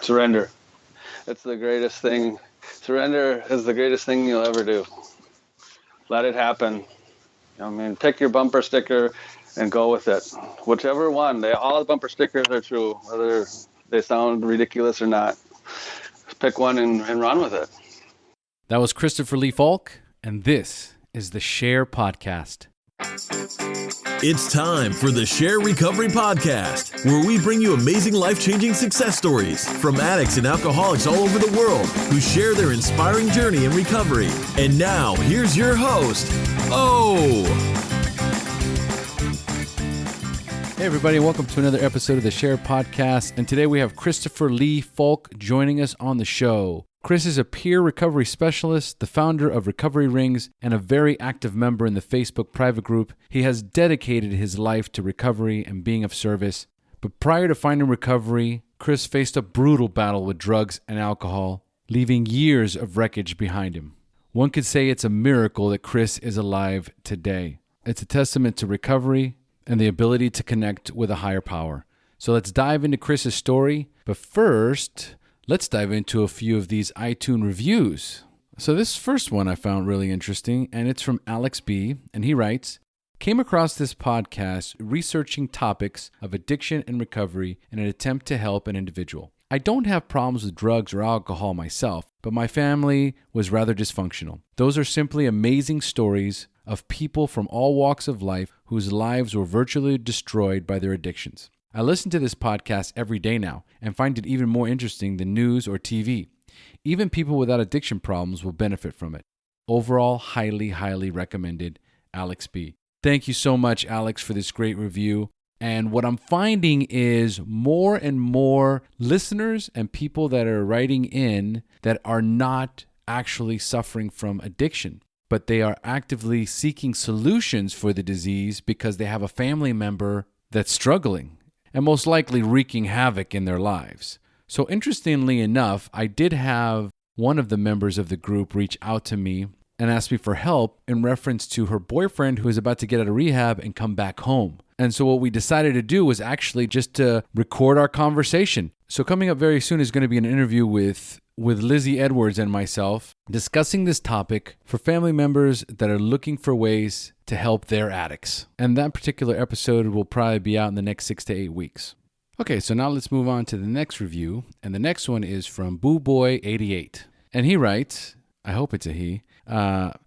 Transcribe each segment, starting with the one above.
Surrender. It's the greatest thing. Surrender is the greatest thing you'll ever do. Let it happen. Pick your bumper sticker and go with it. Whichever one. All the bumper stickers are true, whether they sound ridiculous or not. Pick one and run with it. That was Christopher Lee Falck, and this is the SHAIR Podcast. It's time for the SHAIR Recovery Podcast, where we bring you amazing life-changing success stories from addicts and alcoholics all over the world who share their inspiring journey in recovery. And now, here's your host, Hey everybody, welcome to another episode of the SHAIR Podcast, and today we have Christopher Lee Falck joining us on the show. Chris is a peer recovery specialist, the founder of Recovery Rings, and a very active member in the Facebook private group. He has dedicated his life to recovery and being of service. But prior to finding recovery, Chris faced a brutal battle with drugs and alcohol, leaving years of wreckage behind him. One could say it's a miracle that Chris is alive today. It's a testament to recovery and the ability to connect with a higher power. So let's dive into Chris's story. But first, let's dive into a few of these iTunes reviews. So this first one I found really interesting, and it's from Alex B., and he writes, "Came across this podcast researching topics of addiction and recovery in an attempt to help an individual. I don't have problems with drugs or alcohol myself, but my family was rather dysfunctional. Those are simply amazing stories of people from all walks of life whose lives were virtually destroyed by their addictions. I listen to this podcast every day now and find it even more interesting than news or TV. Even people without addiction problems will benefit from it. Overall, highly, highly recommended, Alex B." Thank you so much, Alex, for this great review. And what I'm finding is more and more listeners and people that are writing in that are not actually suffering from addiction, but they are actively seeking solutions for the disease because they have a family member that's struggling and most likely wreaking havoc in their lives. So interestingly enough, I did have one of the members of the group reach out to me and ask me for help in reference to her boyfriend who is about to get out of rehab and come back home. And so what we decided to do was actually just to record our conversation. So coming up very soon is going to be an interview with Lizzie Edwards and myself discussing this topic for family members that are looking for ways to help their addicts. And that particular episode will probably be out in the next 6 to 8 weeks. Okay, so now let's move on to the next review. And the next one is from BooBoy88. And he writes, I hope it's a he,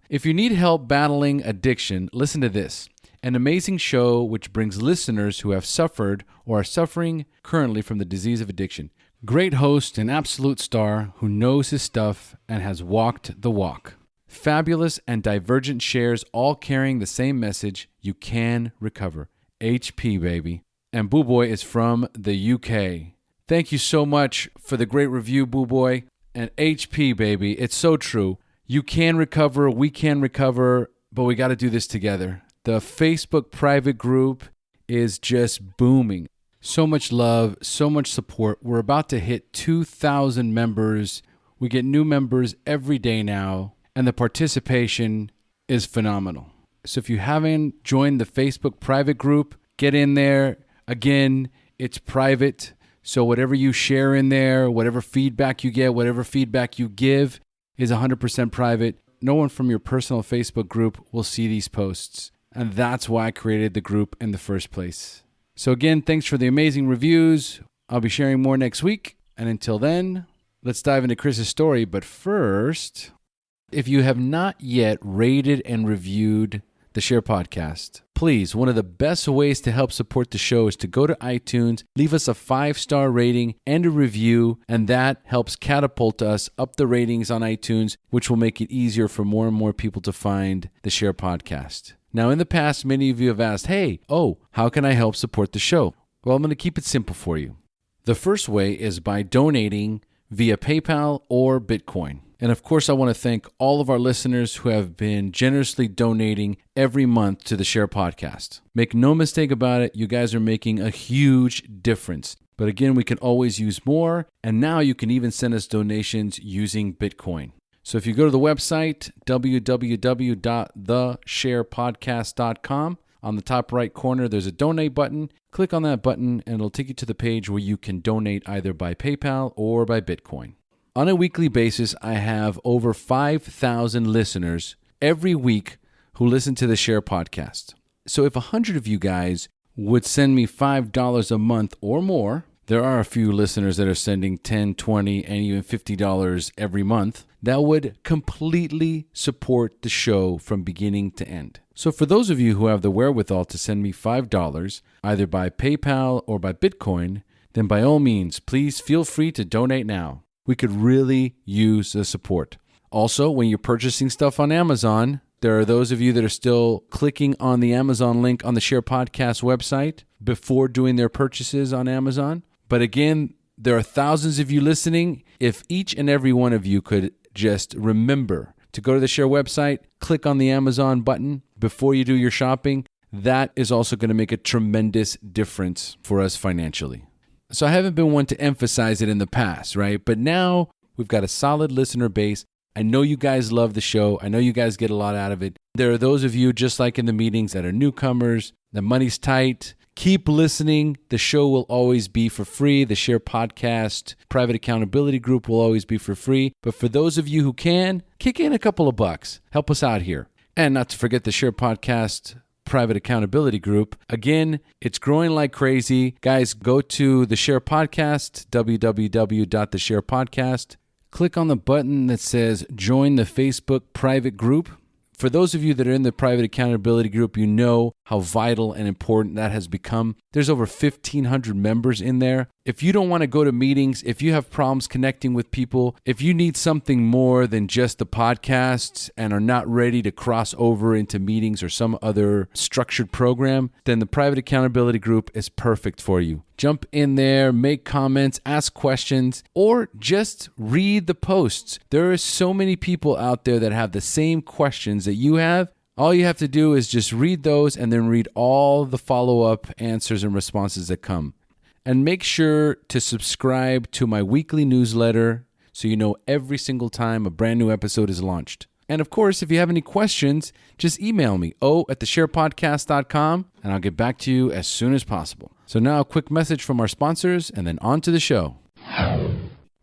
if you need help battling addiction, listen to this. An amazing show which brings listeners who have suffered or are suffering currently from the disease of addiction. Great host, an absolute star who knows his stuff and has walked the walk. Fabulous and divergent shares all carrying the same message, you can recover. HP, baby. And Boo Boy is from the UK. Thank you so much for the great review, Boo Boy. And HP, baby, it's so true. You can recover, we can recover, but we got to do this together. The Facebook private group is just booming. So much love, so much support. We're about to hit 2,000 members. We get new members every day now, and the participation is phenomenal. So if you haven't joined the Facebook private group, get in there. Again, it's private, so whatever you share in there, whatever feedback you get, whatever feedback you give is 100% private. No one from your personal Facebook group will see these posts. And that's why I created the group in the first place. So again, thanks for the amazing reviews. I'll be sharing more next week. And until then, let's dive into Chris's story. But first, if you have not yet rated and reviewed the SHAIR Podcast, please, one of the best ways to help support the show is to go to iTunes, leave us a 5-star rating and a review, and that helps catapult us up the ratings on iTunes, which will make it easier for more and more people to find the SHAIR Podcast. Now, in the past, many of you have asked, how can I help support the show? Well, I'm going to keep it simple for you. The first way is by donating via PayPal or Bitcoin. And of course, I want to thank all of our listeners who have been generously donating every month to the SHAIR Podcast. Make no mistake about it, you guys are making a huge difference. But again, we can always use more. And now you can even send us donations using Bitcoin. So if you go to the website, www.theshairpodcast.com, On the top right corner, there's a donate button. Click on that button and it'll take you to the page where you can donate either by PayPal or by Bitcoin. On a weekly basis, I have over 5,000 listeners every week who listen to the SHAIR Podcast. So if 100 of you guys would send me $5 a month or more, there are a few listeners that are sending $10, $20, and even $50 every month, that would completely support the show from beginning to end. So for those of you who have the wherewithal to send me $5, either by PayPal or by Bitcoin, then by all means, please feel free to donate now. We could really use the support. Also, when you're purchasing stuff on Amazon, there are those of you that are still clicking on the Amazon link on the SHAIR Podcast website before doing their purchases on Amazon. But again, there are thousands of you listening. If each and every one of you could just remember to go to the SHAIR website, click on the Amazon button before you do your shopping, that is also going to make a tremendous difference for us financially. So I haven't been one to emphasize it in the past, right? But now we've got a solid listener base. I know you guys love the show. I know you guys get a lot out of it. There are those of you, just like in the meetings, that are newcomers. The money's tight. Keep listening. The show will always be for free. The SHAIR Podcast private accountability group will always be for free. But for those of you who can, kick in a couple of bucks. Help us out here. And not to forget the SHAIR Podcast private accountability group. Again, it's growing like crazy. Guys, go to the SHAIR Podcast, www.theshairpodcast. Click on the button that says join the Facebook private group. For those of you that are in the private accountability group, you know how vital and important that has become. There's over 1,500 members in there. If you don't want to go to meetings, if you have problems connecting with people, if you need something more than just the podcasts and are not ready to cross over into meetings or some other structured program, then the private accountability group is perfect for you. Jump in there, make comments, ask questions, or just read the posts. There are so many people out there that have the same questions that you have. All you have to do is just read those and then read all the follow-up answers and responses that come. And make sure to subscribe to my weekly newsletter so you know every single time a brand new episode is launched. And of course, if you have any questions, just email me, at theshairpodcast.com, and I'll get back to you as soon as possible. So now a quick message from our sponsors, and then on to the show.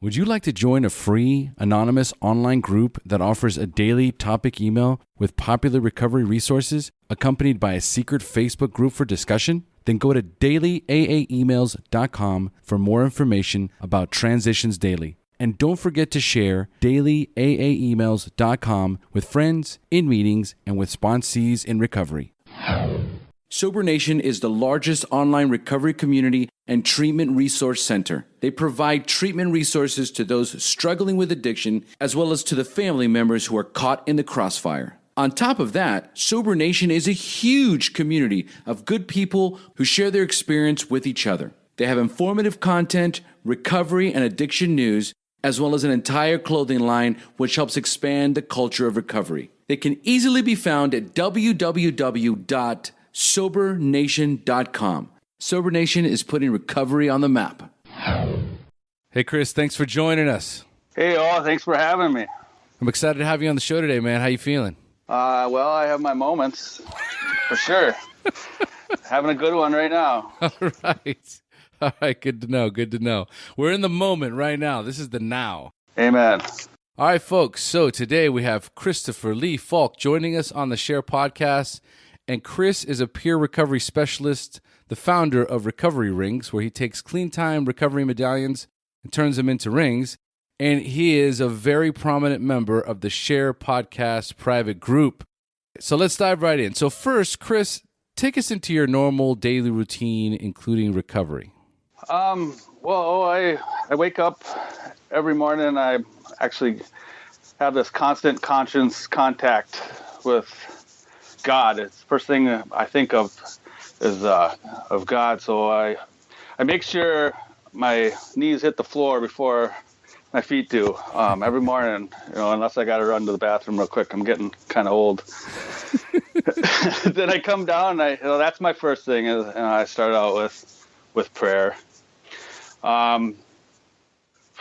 Would you like to join a free, anonymous online group that offers a daily topic email with popular recovery resources, accompanied by a secret Facebook group for discussion? Then go to dailyaaemails.com for more information about Transitions Daily. And don't forget to share dailyaaemails.com with friends, in meetings, and with sponsees in recovery. Sober Nation is the largest online recovery community and treatment resource center. They provide treatment resources to those struggling with addiction, as well as to the family members who are caught in the crossfire. On top of that, Sober Nation is a huge community of good people who share their experience with each other. They have informative content, recovery and addiction news, as well as an entire clothing line which helps expand the culture of recovery. They can easily be found at www.sobernation.com. Sober Nation is putting recovery on the map. Hey, Chris, thanks for joining us. Hey, all, thanks for having me. I'm excited to have you on the show today, man. How you feeling? Well, I have my moments, for sure. Having a good one right now. All right. All right, good to know, good to know. We're in the moment right now. This is the now. Amen. All right, folks. So today we have Christopher Lee Falck joining us on the SHAIR Podcast. And Chris is a peer recovery specialist, the founder of Recovery Rings, where he takes clean time recovery medallions and turns them into rings. And he is a very prominent member of the SHAIR Podcast private group. So let's dive right in. So first, Chris, take us into your normal daily routine, including recovery. Well, I wake up every morning. I actually have this constant conscious contact with God. It's the first thing I think of is of God. So I make sure my knees hit the floor before my feet do every morning. Unless I got to run to the bathroom real quick. I'm getting kind of old. Then I come down. That's my first thing. Is I start out with prayer.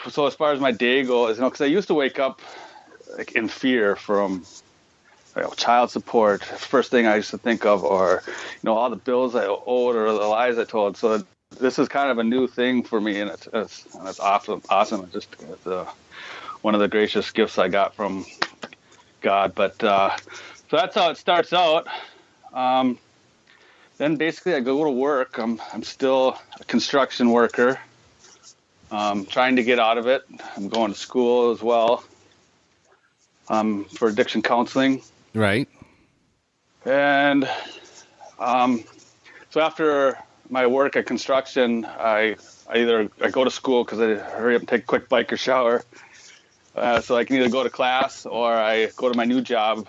So as far as my day goes, because I used to wake up like in fear from child support, first thing I used to think of, or all the bills I owed or the lies I told. So this is kind of a new thing for me, and it's awesome. It's just one of the gracious gifts I got from God. But so that's how it starts out. Then basically I go to work. I'm still a construction worker, trying to get out of it. I'm going to school as well for addiction counseling. Right. And so after my work at construction, I go to school because I hurry up and take a quick bike or shower. So I can either go to class or I go to my new job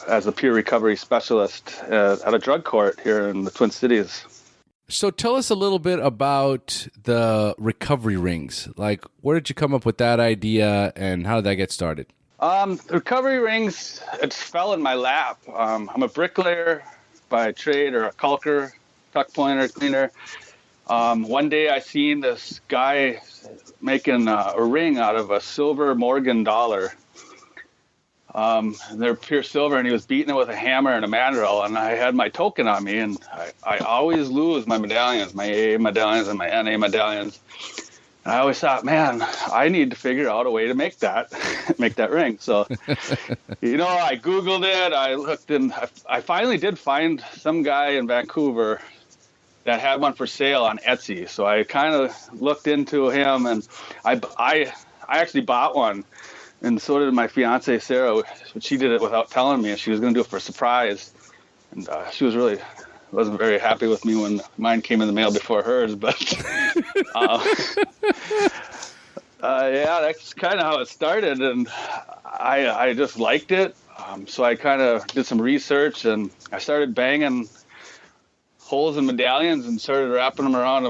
as a peer recovery specialist at a drug court here in the Twin Cities. So tell us a little bit about the recovery rings. Like, where did you come up with that idea and how did that get started? The recovery rings, it fell in my lap. I'm a bricklayer by trade, or a caulker, tuck pointer, cleaner. One day I seen this guy making a ring out of a silver Morgan dollar. They're pure silver, and he was beating it with a hammer and a mandrel, and I had my token on me, and I always lose my medallions, my AA medallions and my NA medallions. And I always thought, man, I need to figure out a way to make that ring. So, I Googled it. I looked, and I finally did find some guy in Vancouver that had one for sale on Etsy. So I kind of looked into him, and I actually bought one, and so did my fiance Sarah. But she did it without telling me, and she was going to do it for a surprise. And she wasn't very happy with me when mine came in the mail before hers, but yeah, that's kind of how it started, and I just liked it. So I kind of did some research, and I started banging holes in medallions and started wrapping them around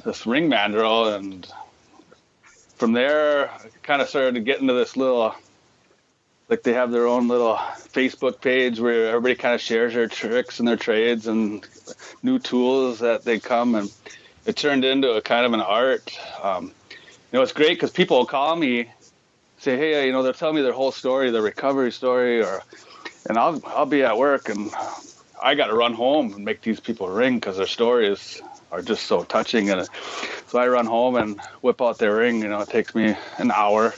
this ring mandrel, and from there I kind of started to get into this little, like, they have their own little Facebook page where everybody kind of shares their tricks and their trades and new tools that they come, and it turned into a kind of an art. It's great because people will call me, say, hey, they'll tell me their whole story, their recovery story, and I'll be at work, and I got to run home and make these people ring because their stories are just so touching. And so I run home and whip out their ring. It takes me an hour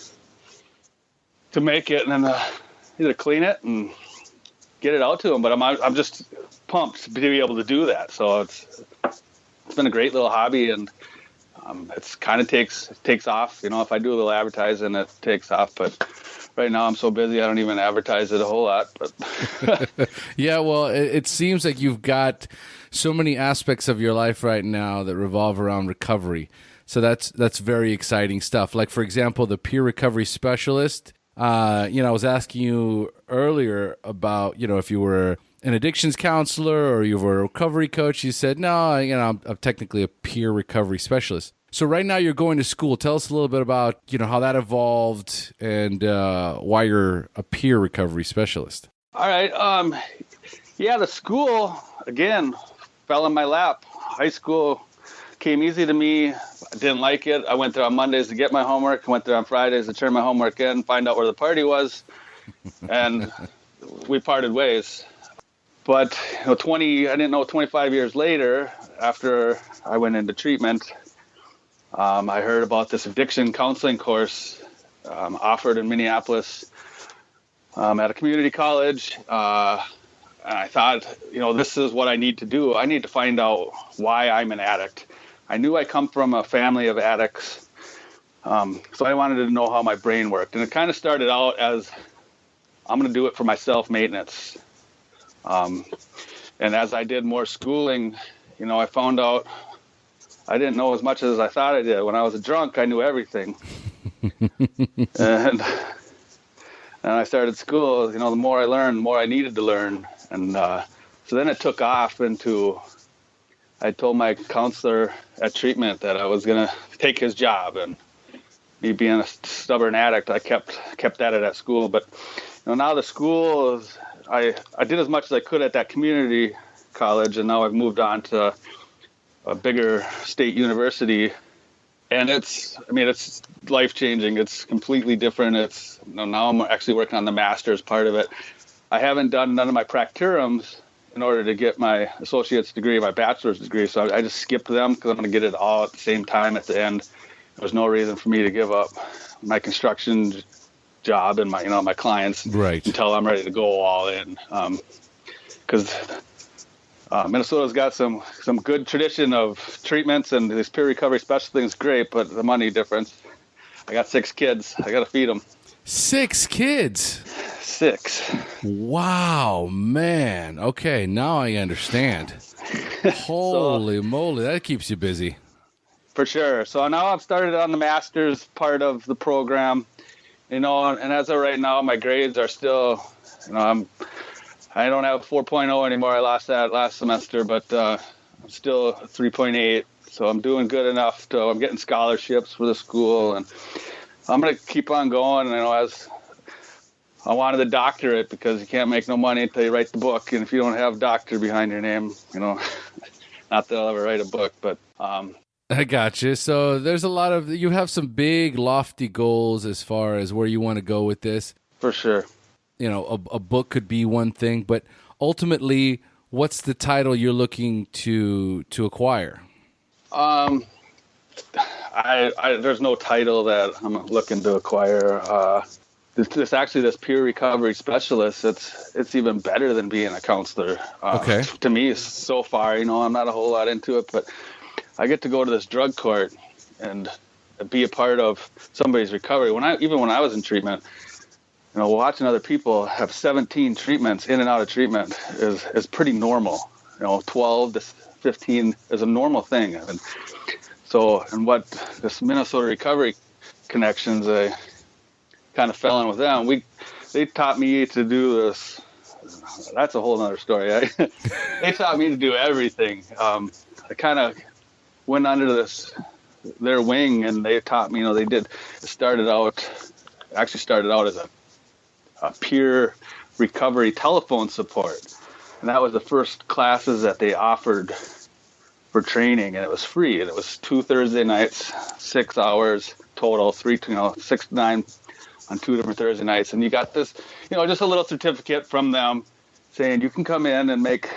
to make it, and then either clean it and get it out to them. But I'm just pumped to be able to do that. So it's been a great little hobby, and it's kind of takes off. If I do a little advertising, it takes off. But right now I'm so busy I don't even advertise it a whole lot. But yeah, well, it seems like you've got so many aspects of your life right now that revolve around recovery. So that's very exciting stuff. Like, for example, the peer recovery specialist. I was asking you earlier about, if you were an addictions counselor or you were a recovery coach. You said, no, I'm technically a peer recovery specialist. So right now you're going to school. Tell us a little bit about, how that evolved and why you're a peer recovery specialist. All right. Yeah, the school, again, fell in my lap. High school came easy to me. I didn't like it. I went there on Mondays to get my homework. I went there on Fridays to turn my homework in, find out where the party was, and we parted ways. But 25 years later, after I went into treatment, I heard about this addiction counseling course offered in Minneapolis at a community college. And I thought, this is what I need to do. I need to find out why I'm an addict. I knew I come from a family of addicts, so I wanted to know how my brain worked. And it kind of started out as, I'm going to do it for my self-maintenance. And as I did more schooling, I found out I didn't know as much as I thought I did. When I was a drunk, I knew everything. and I started school, the more I learned, the more I needed to learn. And so then it took off into, I told my counselor at treatment that I was going to take his job. And me being a stubborn addict, I kept at it at school. But now the school is, I did as much as I could at that community college, and now I've moved on to a bigger state university. And it's life-changing. It's completely different. Now I'm actually working on the master's part of it. I haven't done none of my practicums in order to get my associate's degree, my bachelor's degree. So I just skipped them because I'm going to get it all at the same time at the end. There's no reason for me to give up my construction job and my clients until I'm ready to go all in. Because Minnesota's got some good tradition of treatments, and this peer recovery specialist thing is great, but the money difference. I got 6 kids. I got to feed them. 6 kids? 6. Wow, man. Okay, now I understand. Holy moly, that keeps you busy. For sure. So now I've started on the master's part of the program, and as of right now, my grades are still, I don't have 4.0 anymore. I lost that last semester, but I'm still 3.8. So I'm doing good enough I'm getting scholarships for the school, and I'm going to keep on going. As I wanted the doctorate because you can't make no money until you write the book. And if you don't have doctor behind your name, not that I'll ever write a book, but, I got you. So there's you have some big lofty goals as far as where you want to go with this. For sure. A book could be one thing, but ultimately, what's the title you're looking to acquire? There's no title that I'm looking to acquire. This peer recovery specialist, it's even better than being a counselor. Okay. To me, so far, I'm not a whole lot into it, but I get to go to this drug court and be a part of somebody's recovery. When I was in treatment, watching other people have 17 treatments in and out of treatment is pretty normal. 12 to 15 is a normal thing. And what this Minnesota Recovery Connections, I kind of fell in with them. They taught me to do this. That's a whole other story. They taught me to do everything. I kind of went under their wing, and they taught me. It started out as a peer recovery telephone support, and that was the first classes that they offered for training, and it was free, and it was 2 Thursday nights, 6 hours total, 6 to 9 on 2 different Thursday nights, and you got this, just a little certificate from them saying you can come in and make.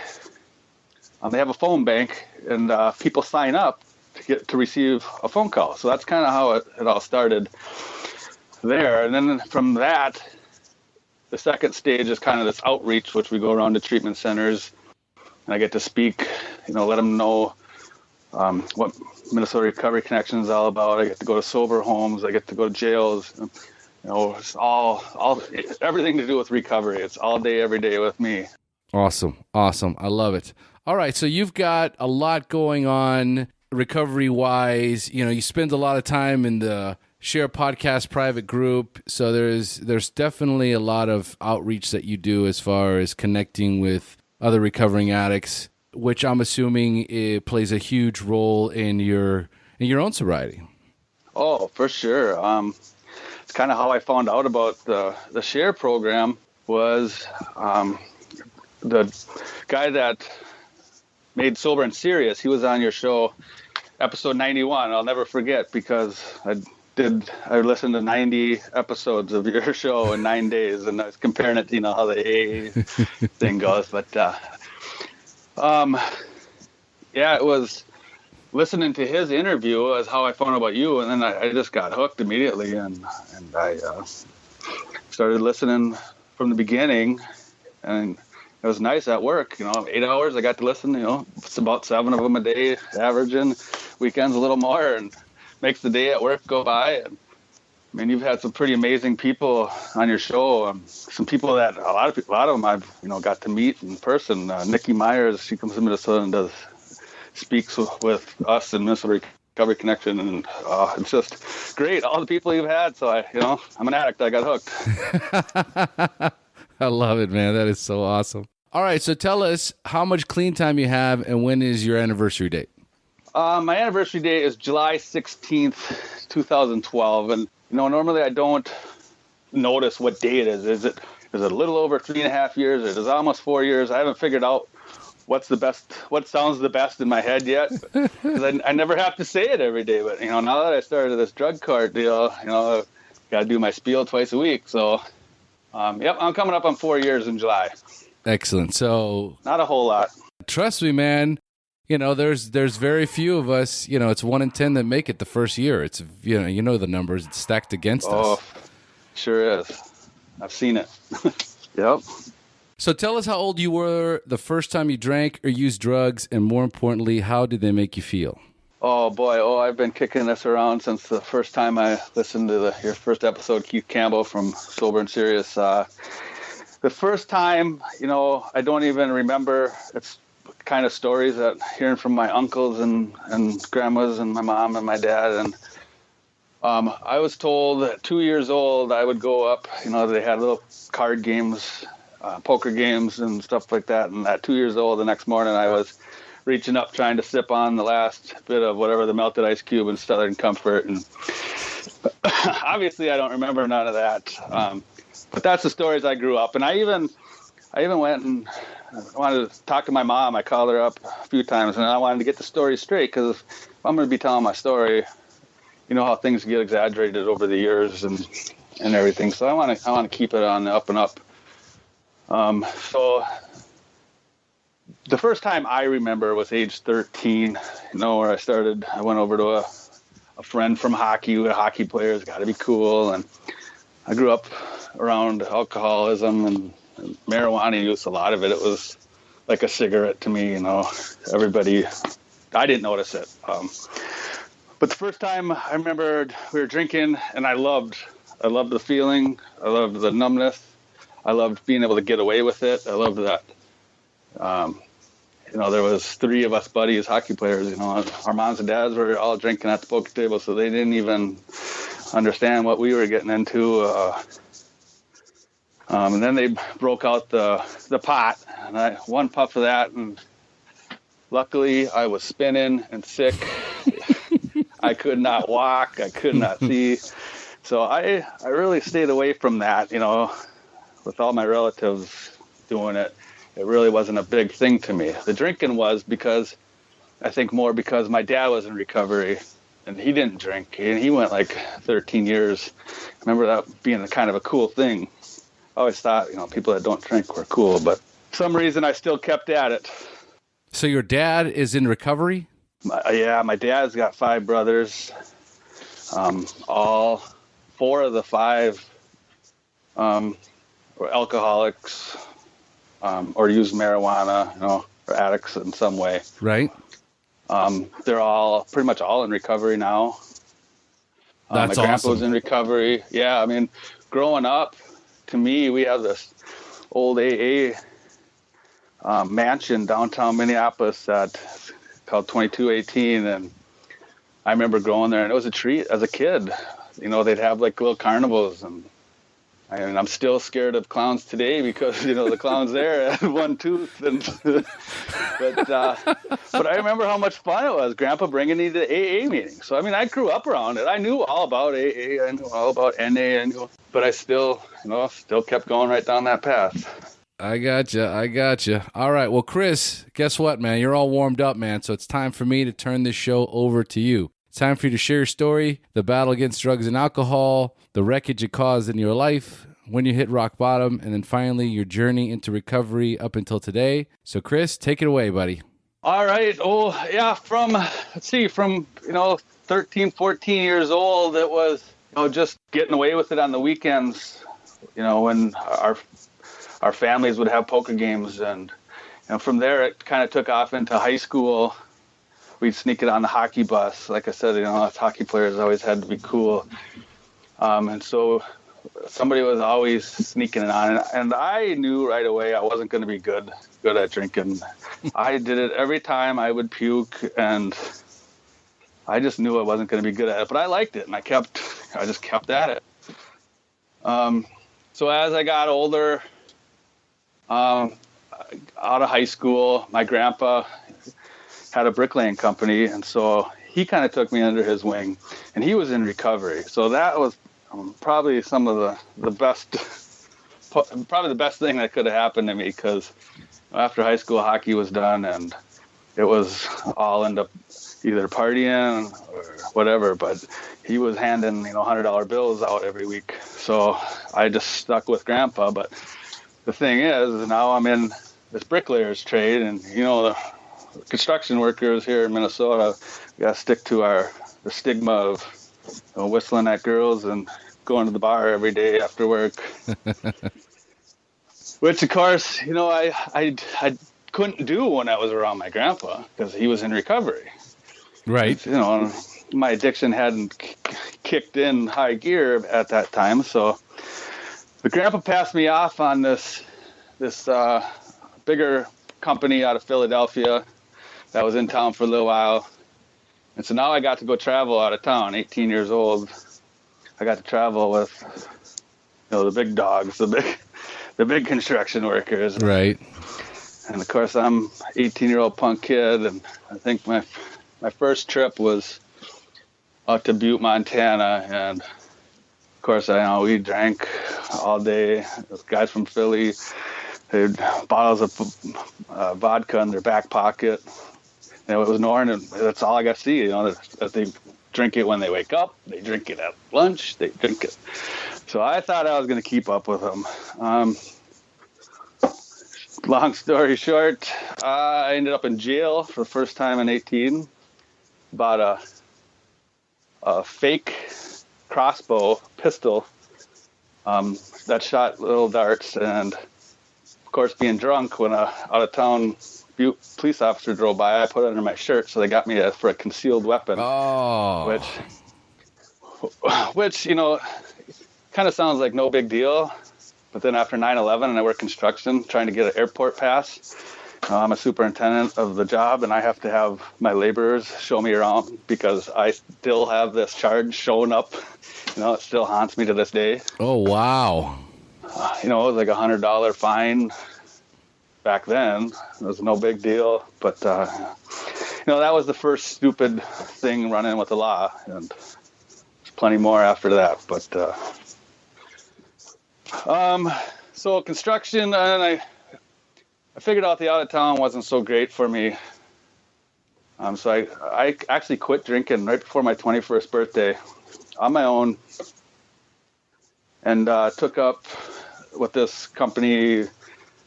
They have a phone bank, and people sign up to receive a phone call. So that's kind of how it all started there, and then from that. The second stage is kind of this outreach, which we go around to treatment centers, and I get to speak, let them know what Minnesota Recovery Connection is all about. I get to go to sober homes. I get to go to jails. It's all everything to do with recovery. It's all day, every day with me. Awesome. I love it. All right, so you've got a lot going on recovery-wise. You spend a lot of time in the SHAIR Podcast private group, so there's definitely a lot of outreach that you do as far as connecting with other recovering addicts, which I'm assuming it plays a huge role in your own sobriety. Oh, for sure. It's kind of how I found out about the SHAIR program was the guy that made Sober and Serious. He was on your show, episode 91. I'll never forget because I listened to 90 episodes of your show in 9 days, and I was comparing it to how the AA thing goes. But it was listening to his interview is how I found out about you, and then I just got hooked immediately, and I started listening from the beginning, and it was nice at work. 8 hours I got to listen. It's about 7 of them a day, averaging. Weekends a little more, and makes the day at work go by. And you've had some pretty amazing people on your show. Some people that a lot of them I've got to meet in person. Nikki Myers, she comes to Minnesota and speaks with us in Minnesota Recovery Connection, and it's just great. All the people you've had. So I'm an addict. I got hooked. I love it, man. That is so awesome. All right, so tell us how much clean time you have, and when is your anniversary date? My anniversary date is July 16th, 2012. And, normally I don't notice what day it is. Is it a little over 3.5 years, or is it almost 4 years? I haven't figured out what sounds the best in my head yet. 'Cause I never have to say it every day. But, you know, now that I started this drug court deal, you know, got to do my spiel twice a week. So, yep, I'm coming up on 4 years in July. Excellent. So not a whole lot. Trust me, man. You know, there's very few of us. You know, it's 1 in 10 that make it the first year. It's you know the numbers. It's stacked against us. Oh, sure is. I've seen it. Yep. So tell us how old you were the first time you drank or used drugs, and more importantly, how did they make you feel? Oh, boy. Oh, I've been kicking this around since the first time I listened to your first episode, Keith Campbell from Sober and Serious. The first time, you know, I don't even remember. It's kind of stories that hearing from my uncles and grandmas and my mom and my dad. And I was told at 2 years old I would go up, you know, they had little card games, poker games and stuff like that. And at 2 years old, the next morning I was reaching up trying to sip on the last bit of whatever, the melted ice cube and Southern Comfort. And obviously I don't remember none of that. But that's the stories I grew up. And I even went and wanted to talk to my mom. I called her up a few times and I wanted to get the story straight, because if I'm going to be telling my story, you know how things get exaggerated over the years and everything. So I want to keep it on the up and up. So the first time I remember was age 13, you know, where I went over to a friend from hockey, a hockey player has got to be cool. And I grew up around alcoholism and marijuana use, a lot of it. It was like a cigarette to me, you know, I didn't notice it. But the first time I remember we were drinking, and I loved the feeling. I loved the numbness. I loved being able to get away with it. I loved that. You know, there was 3 of us buddies, hockey players, you know, our moms and dads were all drinking at the poker table, so they didn't even understand what we were getting into. And then they broke out the pot, and one puff of that, and luckily I was spinning and sick. I could not walk. I could not see. So I really stayed away from that, you know, with all my relatives doing it. It really wasn't a big thing to me. The drinking was I think more because my dad was in recovery and he didn't drink. And he went like 13 years. I remember that being kind of a cool thing. I always thought, you know, people that don't drink were cool, but for some reason I still kept at it. So your dad is in recovery? Yeah, my dad's got 5 brothers. All 4 of the 5 were alcoholics or used marijuana, you know, or addicts in some way. Right. They're all pretty much all in recovery now. That's my grandpa awesome. was in recovery. Yeah, I mean, growing up, to me, we have this old AA mansion downtown Minneapolis that's called 2218, and I remember going there, and it was a treat as a kid. You know, they'd have like little carnivals, and I'm still scared of clowns today because, you know, the clowns there had 1 tooth. And but I remember how much fun it was, Grandpa bringing me to AA meetings. So, I mean, I grew up around it. I knew all about AA. I knew all about NA. But I still kept going right down that path. I gotcha. All right. Well, Chris, guess what, man? You're all warmed up, man. So it's time for me to turn this show over to you. It's time for you to share your story, the battle against drugs and alcohol, the wreckage it caused in your life, when you hit rock bottom, and then finally your journey into recovery up until today. So, Chris, take it away, buddy. All right. Oh, yeah. From 13, 14 years old, it was, you know, just getting away with it on the weekends, you know, when our families would have poker games. And, you know, from there, it kind of took off into high school. We'd sneak it on the hockey bus. Like I said, you know, us hockey players always had to be cool. And so somebody was always sneaking it on. And I knew right away I wasn't going to be good at drinking. I did it every time. I would puke, and I just knew I wasn't going to be good at it. But I liked it, and I just kept at it. So as I got older, out of high school, my grandpa had a bricklaying company, and so he kind of took me under his wing, and he was in recovery. So that was probably some of the best, probably the best thing that could have happened to me, because after high school, hockey was done, and it was all into either partying or whatever, but he was handing, $100 bills out every week. So I just stuck with Grandpa. But the thing is, now I'm in this bricklayer's trade, and, the construction workers here in Minnesota, we got to stick to the stigma of whistling at girls and going to the bar every day after work. Which, of course, I couldn't do when I was around my grandpa because he was in recovery. Right. My addiction hadn't kicked in high gear at that time. So the grandpa passed me off on this bigger company out of Philadelphia that was in town for a little while. And so now I got to go travel out of town, 18 years old. I got to travel with, the big dogs, the big construction workers. Right. And of course, I'm an 18-year-old punk kid, and I think my first trip was out to Butte, Montana, and of course, we drank all day. Those guys from Philly, they had bottles of vodka in their back pocket. And it was Norn, and that's all I got to see. That they drink it when they wake up, they drink it at lunch, they drink it. So I thought I was going to keep up with them. Long story short, I ended up in jail for the first time in 18. Bought a fake crossbow pistol that shot little darts, and of course, being drunk when a out-of-town Butte police officer drove by, I put it under my shirt, so they got me for a concealed weapon. Oh. Which kind of sounds like no big deal. But then after 9/11, and I work construction, trying to get an airport pass. I'm a superintendent of the job, and I have to have my laborers show me around because I still have this charge showing up. It still haunts me to this day. Oh, wow. It was like $100 fine back then. It was no big deal. But, that was the first stupid thing running with the law. And there's plenty more after that. But, so construction, and I figured out the out of town wasn't so great for me. So I actually quit drinking right before my 21st birthday on my own, and took up with this company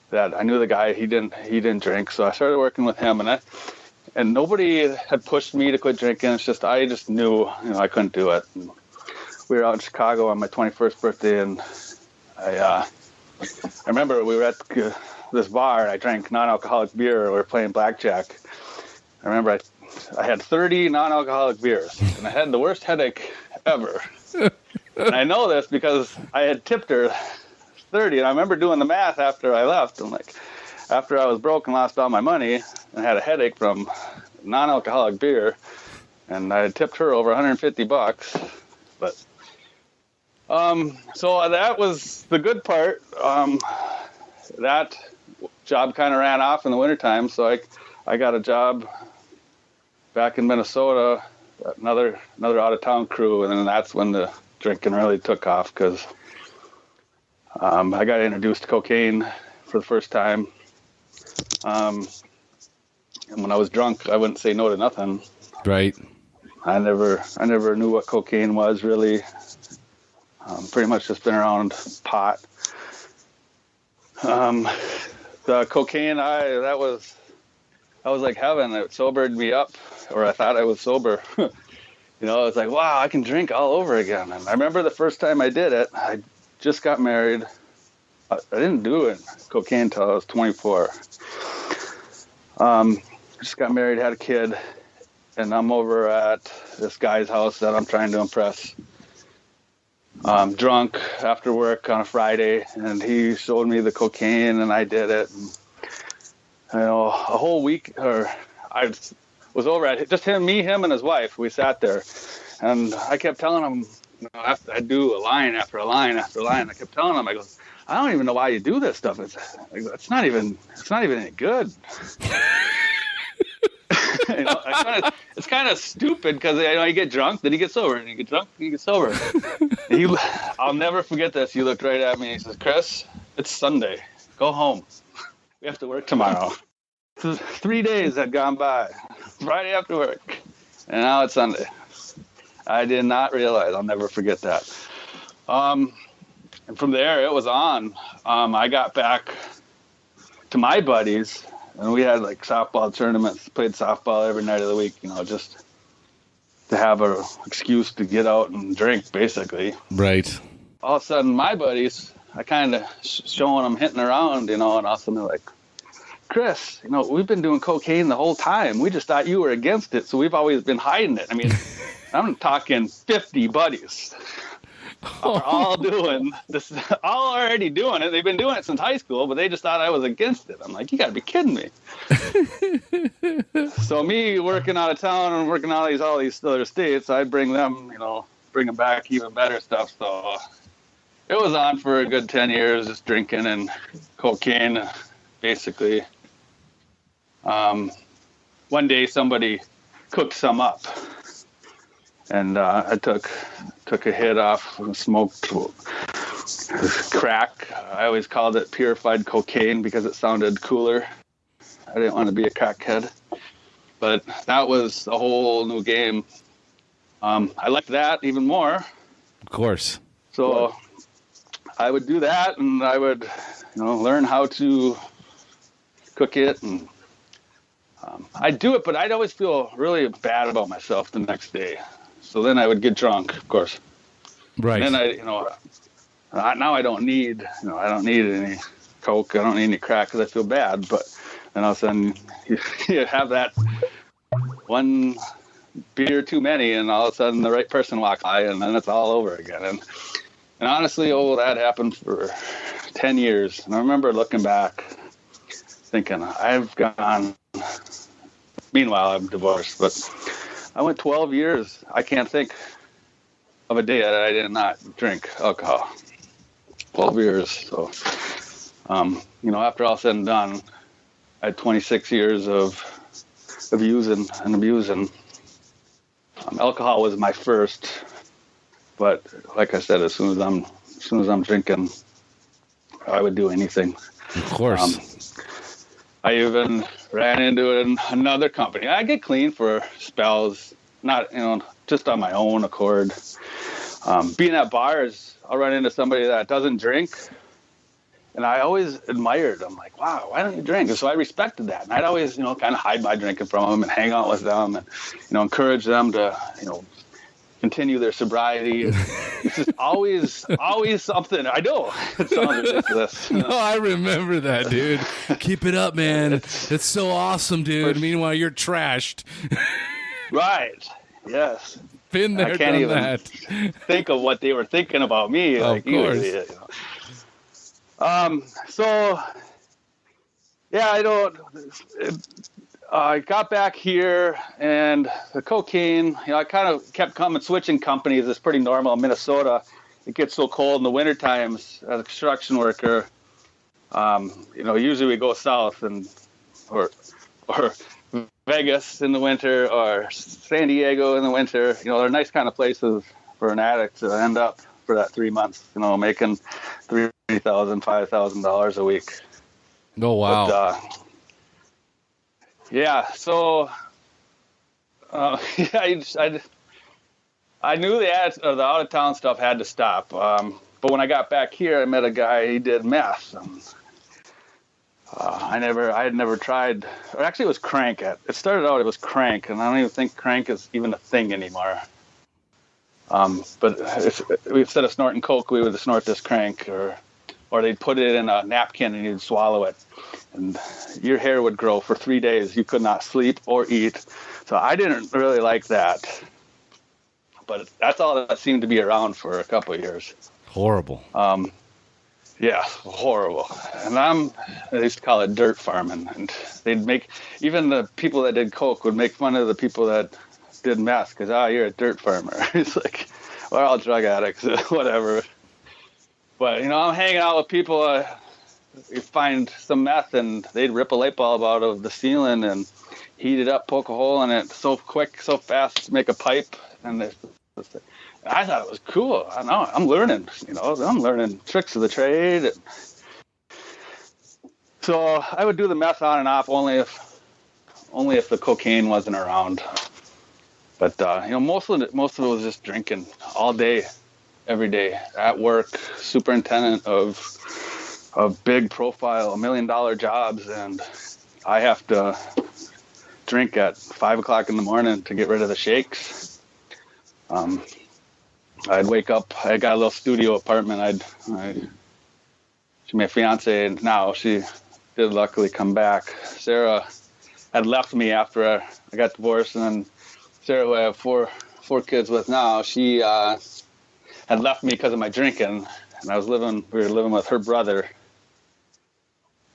that I knew the guy. He didn't drink, so I started working with him, and nobody had pushed me to quit drinking. It's just I just knew I couldn't do it. And we were out in Chicago on my 21st birthday, and I remember we were at this bar, and I drank non-alcoholic beer. We were playing blackjack. I remember I had 30 non-alcoholic beers, and I had the worst headache ever. And I know this because I had tipped her 30, and I remember doing the math after I left. I'm like, after I was broke and lost all my money and had a headache from non-alcoholic beer, and I had tipped her over $150. But so that was the good part. That job kind of ran off in the wintertime, so I got a job back in Minnesota, another out-of-town crew, and then that's when the drinking really took off because I got introduced to cocaine for the first time. And when I was drunk, I wouldn't say no to nothing. Right. I never knew what cocaine was really. Pretty much just been around pot. The cocaine, that was like heaven. It sobered me up, or I thought I was sober. It was like, wow, I can drink all over again. And I remember the first time I did it, I just got married. I didn't do it cocaine until I was 24. Just got married, had a kid, and I'm over at this guy's house that I'm trying to impress. Drunk after work on a Friday, and he showed me the cocaine, and I did it. And, a whole week, or I was over at just me, him, and his wife. We sat there, and I kept telling him, I'd do a line after a line after a line. I kept telling him, I go, I don't even know why you do this stuff. It's not even any good. It's kind of stupid because you get drunk, then you get sober, and you get drunk, and you get sober. And I'll never forget this. He looked right at me. He says, "Chris, it's Sunday. Go home." we have to work tomorrow. 3 days had gone by. Friday after work. And now it's Sunday. I did not realize. I'll never forget that. And from there, it was on. I got back to my buddies, and we had like softball tournaments, played softball every night of the week, just to have an excuse to get out and drink, basically. Right. All of a sudden, my buddies, I kind of showing them hitting around, and all of a sudden they're like, Chris, we've been doing cocaine the whole time. We just thought you were against it, so we've always been hiding it. I mean, I'm talking 50 buddies are all doing this, all already doing it. They've been doing it since high school, but they just thought I was against it. I'm like, you got to be kidding me. So me working out of town and working out of all these other states, I bring them, bring them back even better stuff. So it was on for a good 10 years, just drinking and cocaine, basically. One day somebody cooked some up, and I took a hit off and smoked crack. I always called it purified cocaine because it sounded cooler. I didn't want to be a crackhead, but that was a whole new game. I liked that even more. Of course. So I would do that, and I would, learn how to cook it, and I'd do it, but I'd always feel really bad about myself the next day. So then I would get drunk, of course. Right. And then now I don't need, I don't need any coke. I don't need any crack because I feel bad. But then all of a sudden you have that one beer too many, and all of a sudden the right person walks by, and then it's all over again. And honestly, that happened for 10 years. And I remember looking back, thinking, I've gone. Meanwhile, I'm divorced, but I went 12 years. I can't think of a day that I did not drink alcohol. 12 years. So, after all said and done, I had 26 years of using and abusing. Alcohol was my first, but like I said, as soon as I'm drinking, I would do anything. Of course. I even ran into another company. I get clean for spells, not, just on my own accord. Being at bars, I'll run into somebody that doesn't drink, and I always admired them. Like, wow, why don't you drink? And so I respected that. And I'd always, kind of hide my drinking from them and hang out with them and, encourage them to, continue their sobriety. It's just always something. I know it sounds ridiculous. No, I remember that, dude. Keep it up, man. It's so awesome, dude. Meanwhile, you're trashed. Right. Yes. Been there, I can't done even that. think of what they were thinking about me. Of course. So, yeah, I got back here, and the cocaine, I kind of kept switching companies. It's pretty normal in Minnesota. It gets so cold in the winter times as a construction worker. Usually we go south or Vegas in the winter or San Diego in the winter. They're nice kind of places for an addict to end up for that 3 months, making $3,000, $5,000 a week. Oh, wow. But, yeah, so I knew the out of town stuff had to stop. But when I got back here, I met a guy. He did meth. And, I had never tried. Or actually, it was crank. It started out. It was crank, and I don't even think crank is even a thing anymore. But instead of snorting coke, we would snort this crank, or they'd put it in a napkin and you'd swallow it. And your hair would grow for 3 days. You could not sleep or eat. So I didn't really like that. But that's all that seemed to be around for a couple of years. Horrible. Yeah, horrible. And they used to call it dirt farming. And they'd even the people that did coke would make fun of the people that did meth because, you're a dirt farmer. It's like, we're all drug addicts, whatever. But, I'm hanging out with people, you find some meth, and they'd rip a light bulb out of the ceiling and heat it up, poke a hole in it so quick, so fast to make a pipe. And I thought it was cool. I know, I'm learning, I'm learning tricks of the trade. So I would do the meth on and off only if the cocaine wasn't around. But most of it was just drinking all day, every day. At work, superintendent of big profile, $1 million jobs, and I have to drink at 5 o'clock in the morning to get rid of the shakes. I'd wake up. I got a little studio apartment. She's my fiance now. She did luckily come back. Sarah had left me after I got divorced, and then Sarah, who I have four kids with now, she had left me because of my drinking, and we were living with her brother,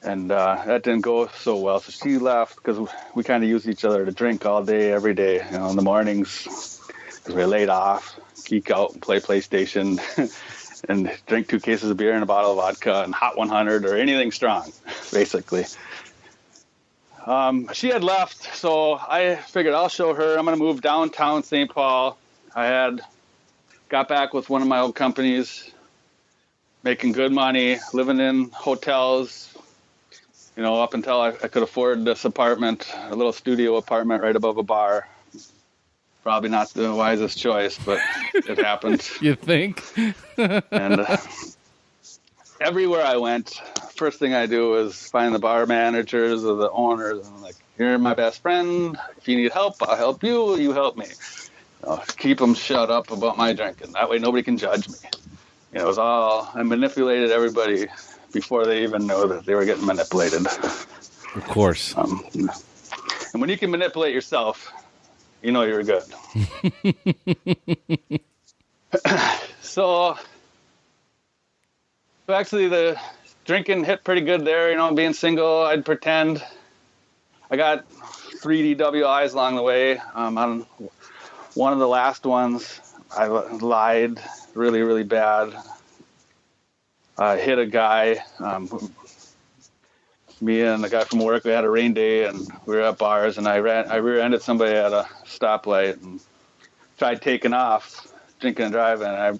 and that didn't go so well. So she left because we kind of used each other to drink all day, every day. In the mornings, because we were laid off, geek out and play PlayStation, and drink 2 cases of beer and a bottle of vodka and Hot 100 or anything strong, basically. She had left, so I figured I'll show her. I'm going to move downtown St. Paul. I got back with one of my old companies, making good money, living in hotels, up until I could afford this apartment, a little studio apartment right above a bar. Probably not the wisest choice, but it happened. You think? And everywhere I went, first thing I do is find the bar managers or the owners. And I'm like, you're my best friend. If you need help, I'll help you. You help me. Keep them shut up about my drinking. That way nobody can judge me. It was I manipulated everybody before they even knew that they were getting manipulated. Of course. And when you can manipulate yourself, you're good. So actually the drinking hit pretty good there, being single. I'd pretend. I got 3 DWIs along the way. On one of the last ones, I lied really, really bad. I hit a guy. Me and the guy from work, we had a rain day, and we were at bars, and I rear-ended somebody at a stoplight and tried taking off, drinking and driving. I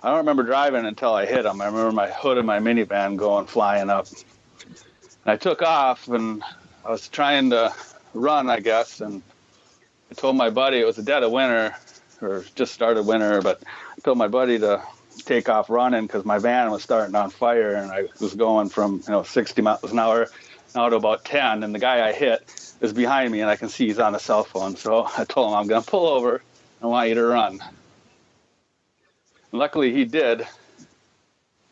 don't remember driving until I hit him. I remember my hood of my minivan going flying up. And I took off, and I was trying to run, I guess, and I told my buddy, it was the dead of winter, or just started winter, but I told my buddy to take off running because my van was starting on fire, and I was going from 60 miles an hour now to about 10, and the guy I hit is behind me, and I can see he's on a cell phone. So I told him, I'm going to pull over. I want you to run. And luckily he did.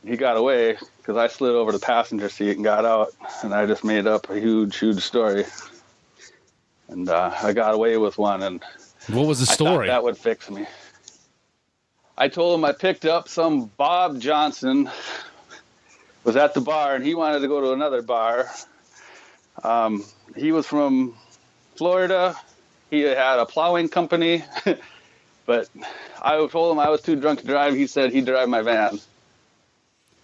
He got away because I slid over the passenger seat and got out, and I just made up a huge, huge story. And I got away with one. And what was the story? I thought that would fix me. I told him I picked up some Bob Johnson, was at the bar, and he wanted to go to another bar. He was from Florida. He had a plowing company, but I told him I was too drunk to drive. He said he'd drive my van.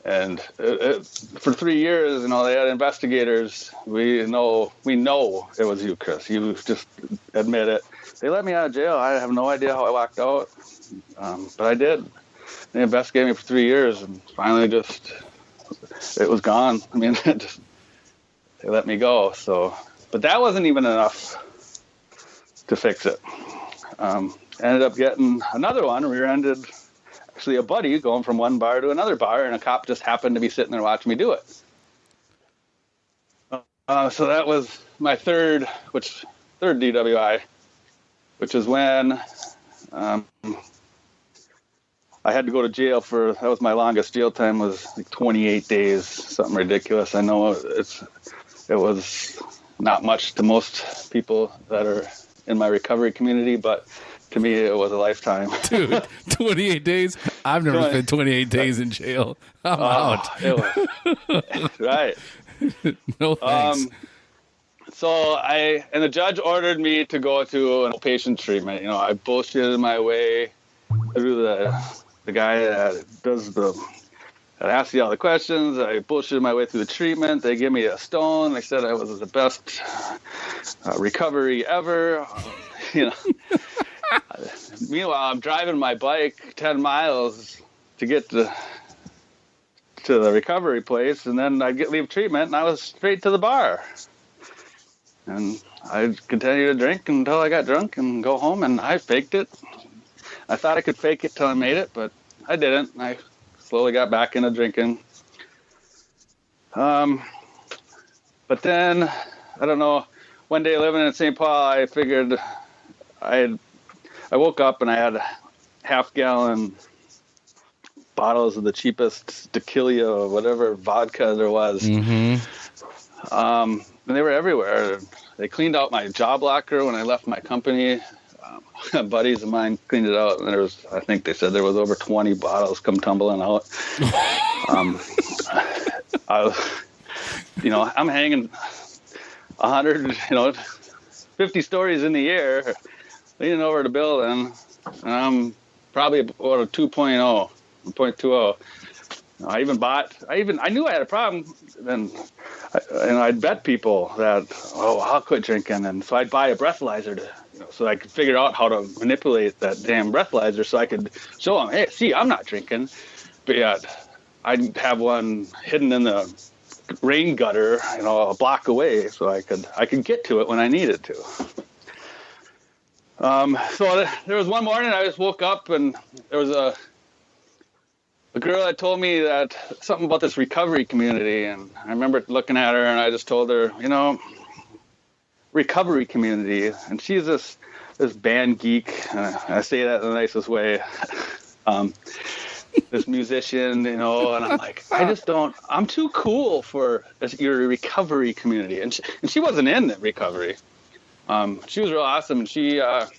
And for 3 years, they had investigators. We know it was you, Chris. You just admit it. They let me out of jail. I have no idea how I walked out. But I did. They investigated me for 3 years, and finally it was gone. I mean, they let me go. So, but that wasn't even enough to fix it. Ended up getting another one. Rear-ended actually a buddy going from one bar to another bar, and a cop just happened to be sitting there watching me do it. So that was my third DWI, which is when I had to go to jail that was my longest jail time, was like 28 days, something ridiculous. I know it was not much to most people that are in my recovery community, but to me it was a lifetime. Dude, 28 days? I've never spent 28 days in jail. I'm out. Right. No thanks. And the judge ordered me to go to an outpatient treatment. I bullshitted my way through the guy that asks you all the questions. I bullshitted my way through the treatment. They give me a stone. They said I was the best recovery ever. Meanwhile, I'm driving my bike 10 miles to get to to the recovery place, and then I'd leave treatment, and I was straight to the bar. And I'd continue to drink until I got drunk and go home, and I faked it. I thought I could fake it till I made it, but I didn't. I slowly got back into drinking. But then, I don't know, one day living in St. Paul, I figured I woke up and I had half-gallon bottles of the cheapest tequila or whatever vodka there was. And they were everywhere. They cleaned out my job locker when I left my company. Buddies of mine cleaned it out, and I think they said there was over 20 bottles come tumbling out. I'm hanging 50 stories in the air, leaning over the building, and I'm probably about a 2.20. I knew I had a problem, and I'd bet people that, I'll quit drinking, and so I'd buy a breathalyzer so I could figure out how to manipulate that damn breathalyzer so I could show them, hey, see, I'm not drinking, but yet I'd have one hidden in the rain gutter, a block away, so I could get to it when I needed to. So there was one morning I just woke up, and there was a girl that told me that something about this recovery community, and I remember looking at her, and I just told her, recovery community, and she's this band geek, I say that in the nicest way, this musician, and I'm like, I'm too cool for your recovery community, and she wasn't in the recovery. She was real awesome, and she hung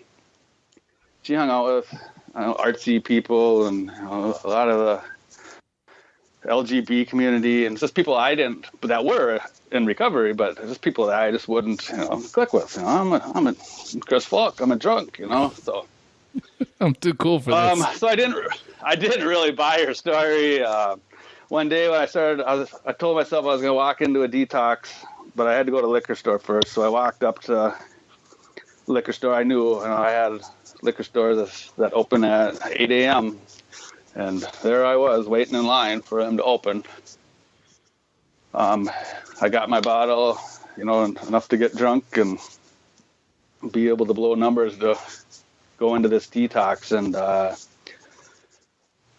out with artsy people and a lot of the LGBT community, and just people that were in recovery, but just people that I just wouldn't click with. I'm a Chris Falck. I'm a drunk. So I'm too cool for this. So I didn't really buy her story. One day when I started, I told myself I was going to walk into a detox, but I had to go to the liquor store first. So I walked up to the liquor store. I knew I had liquor stores that open at 8 a.m. And there I was waiting in line for them to open. I got my bottle, enough to get drunk and be able to blow numbers to go into this detox. And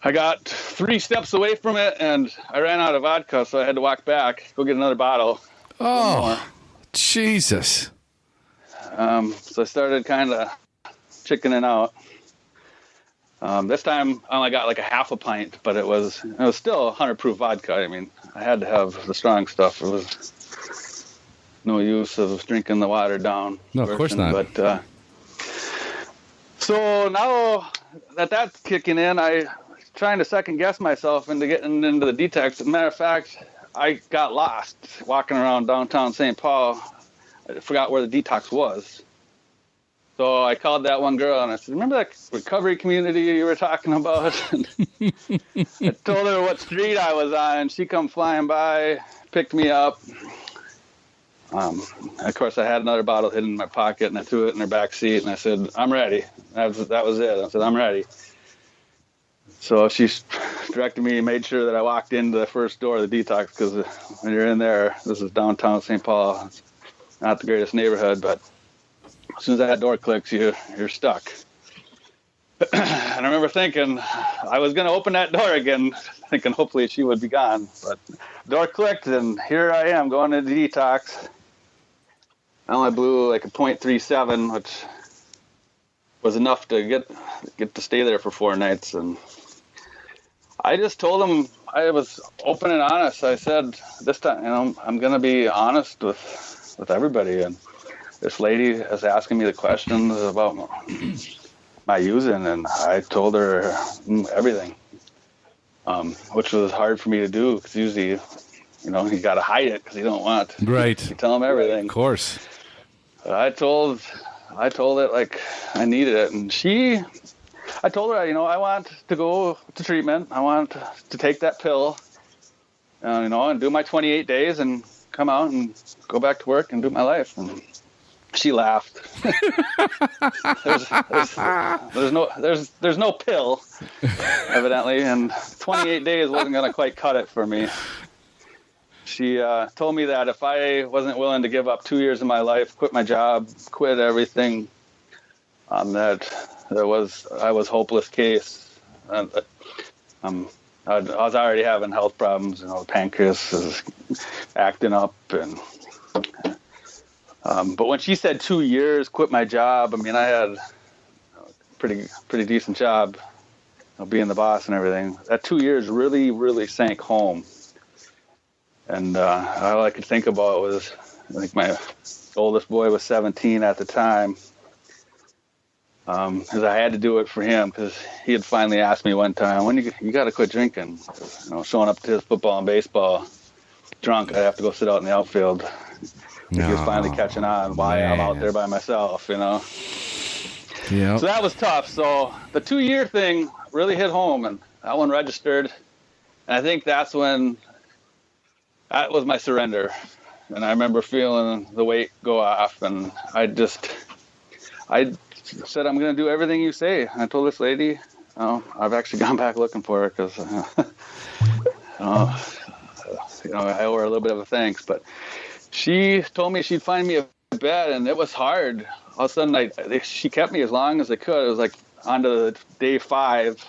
I got 3 steps away from it, and I ran out of vodka, so I had to walk back, go get another bottle. Oh, Jesus. So I started kind of chickening out. This time I only got like a half a pint, but it was still 100 proof vodka. I mean, I had to have the strong stuff. It was no use of drinking the watered down. No, of course not. But so now that that's kicking in, I'm trying to second guess myself into getting into the detox. As a matter of fact, I got lost walking around downtown St. Paul. I forgot where the detox was. So I called that one girl and I said, remember that recovery community you were talking about? I told her what street I was on. She come flying by, picked me up. Of course, I had another bottle hidden in my pocket, and I threw it in her back seat, and I said, I'm ready. That was it. I said, I'm ready. So she directed me and made sure that I walked into the first door of the detox, because when you're in there, this is downtown St. Paul. It's not the greatest neighborhood, but as soon as that door clicks, you're stuck. And I remember thinking I was going to open that door again, thinking hopefully she would be gone. But the door clicked, and here I am going into detox. I only blew like a 0.37, which was enough to get to stay there for 4 nights. And I just told them, I was open and honest. I said, this time, I'm going to be honest with everybody. And this lady is asking me the questions about my using, and I told her everything, which was hard for me to do, because usually, you got to hide it because you don't want to tell them everything. Of course. But I told it like I needed it, and I told her, I want to go to treatment. I want to take that pill, and do my 28 days and come out and go back to work and do my life. And she laughed. there's no pill, evidently, and 28 days wasn't going to quite cut it for me. She told me that if I wasn't willing to give up 2 years of my life, quit my job, quit everything, that I was hopeless case. And, I was already having health problems. The pancreas is acting up, and but when she said 2 years, quit my job, I had a pretty decent job, being the boss and everything. That 2 years really, really sank home. And all I could think about was, my oldest boy was 17 at the time, because I had to do it for him, because he had finally asked me one time, when you got to quit drinking. Showing up to his football and baseball drunk, I'd have to go sit out in the outfield. He was finally catching on why I'm out there by myself, Yeah. So that was tough. So the 2 year thing really hit home, and that one registered. And I think that was my surrender. And I remember feeling the weight go off, and I said, I'm going to do everything you say. And I told this lady, I've actually gone back looking for her, because, I owe her a little bit of a thanks, but she told me she'd find me a bed, and it was hard. All of a sudden, she kept me as long as I could. It was like on to day 5,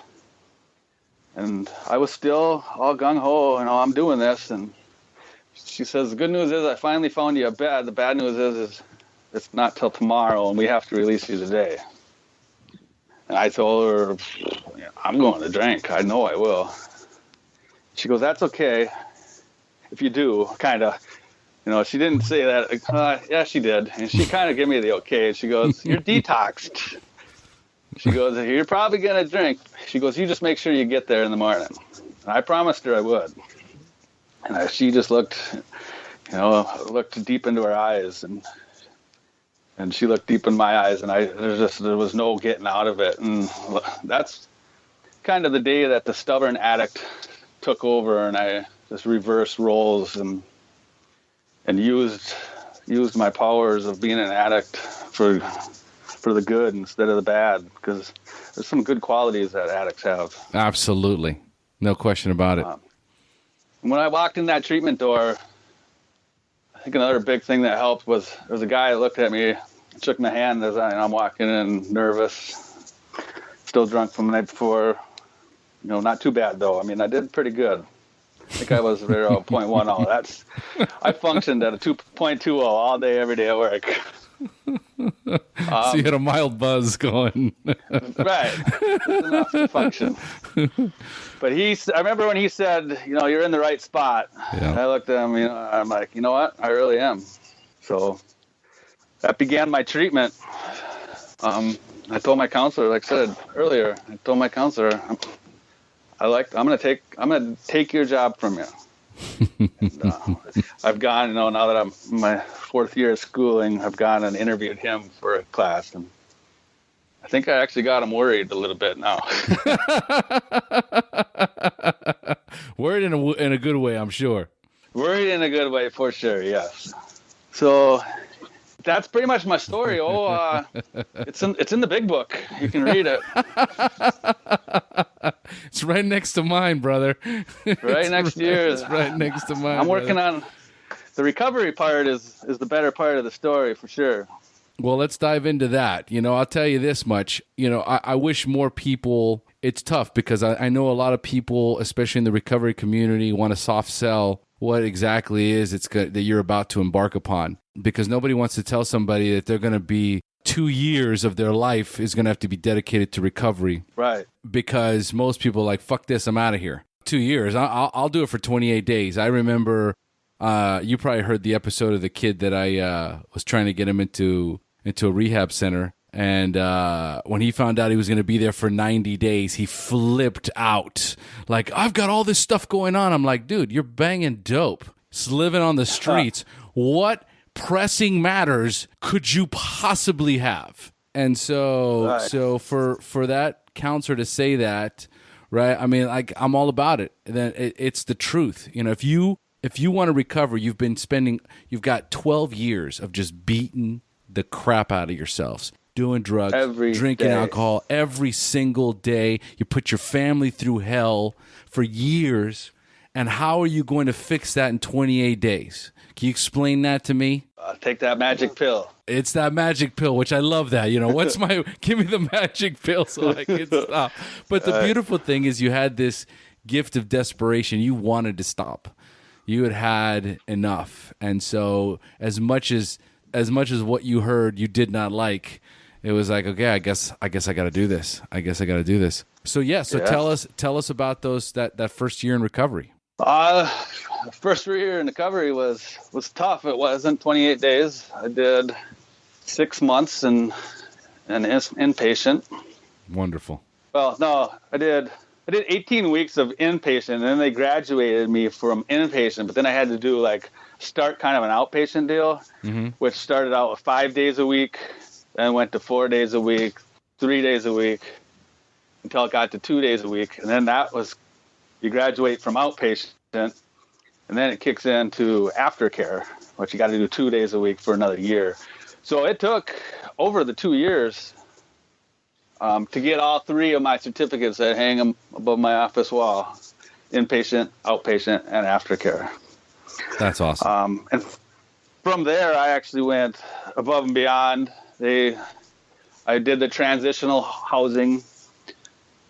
and I was still all gung-ho, I'm doing this. And she says, the good news is I finally found you a bed. The bad news is it's not till tomorrow, and we have to release you today. And I told her, I'm going to drink. I know I will. She goes, that's okay if you do, kind of. She didn't say that. Yeah, she did. And she kind of gave me the okay. She goes, you're detoxed. She goes, you're probably going to drink. She goes, you just make sure you get there in the morning. And I promised her I would. And she just looked deep into her eyes, and she looked deep in my eyes, and there was no getting out of it. And that's kind of the day that the stubborn addict took over, and I just reversed roles and used my powers of being an addict for the good instead of the bad, because there's some good qualities that addicts have. Absolutely. No question about it. When I walked in that treatment door, I think another big thing that helped was there was a guy that looked at me, shook my hand as I'm walking in, nervous, still drunk from the night before. Not too bad though. I did pretty good. I think I was 0.10. I functioned at a 2.20 all day, every day at work. So you had a mild buzz going. Right. That's enough to function. But I remember when he said, you're in the right spot. Yeah. I looked at him, I'm like, you know what? I really am. So that began my treatment. I told my counselor, like I said earlier, I'm going to take your job from you. And, I've gone, now that I'm in my 4th year of schooling, I've gone and interviewed him for a class, and I think I actually got him worried a little bit now. Worried in a good way, I'm sure. Worried in a good way, for sure, yes. So that's pretty much my story. It's in the big book. You can read it. It's right next to mine, brother. Right next to yours. It's right next to mine. I'm working on the recovery part is the better part of the story, for sure. Well, let's dive into that. I'll tell you this much. I wish more people. It's tough because I know a lot of people, especially in the recovery community, want to soft sell what exactly is that you're about to embark upon, because nobody wants to tell somebody that they're going to be 2 years of their life is going to have to be dedicated to recovery. Right. Because most people are like, fuck this, I'm out of here. 2 years, I'll do it for 28 days. I remember you probably heard the episode of the kid that I was trying to get him into a rehab center. And when he found out he was going to be there for 90 days, he flipped out. Like, I've got all this stuff going on. I'm like, dude, you're banging dope. Just living on the streets. What pressing matters could you possibly have? And so for that counselor to say that, right? I'm all about it. Then it's the truth. If you want to recover, you've got 12 years of just beating the crap out of yourselves, doing drugs, Every drinking day. alcohol every single day. You put your family through hell for years. And how are you going to fix that in 28 days? Can you explain that to me? Take that magic pill. It's that magic pill, which I love that. Give me the magic pill so I can stop. But the beautiful thing is you had this gift of desperation. You wanted to stop. You had enough. And so as much as what you heard you did not like, it was like, okay, I guess I got to do this. So tell us about that first year in recovery. First year in recovery was tough. It wasn't 28 days. I did 6 months in inpatient. Wonderful. Well, no, I did 18 weeks of inpatient, and then they graduated me from inpatient. But then I had to start kind of an outpatient deal, which started out with 5 days a week, then went to 4 days a week, 3 days a week, until it got to 2 days a week, and then you graduate from outpatient, and then it kicks into aftercare, which you got to do 2 days a week for another year. So it took over the 2 years to get all 3 of my certificates that hang above my office wall: inpatient, outpatient, and aftercare. That's awesome. And from there, I actually went above and beyond. I did the transitional housing.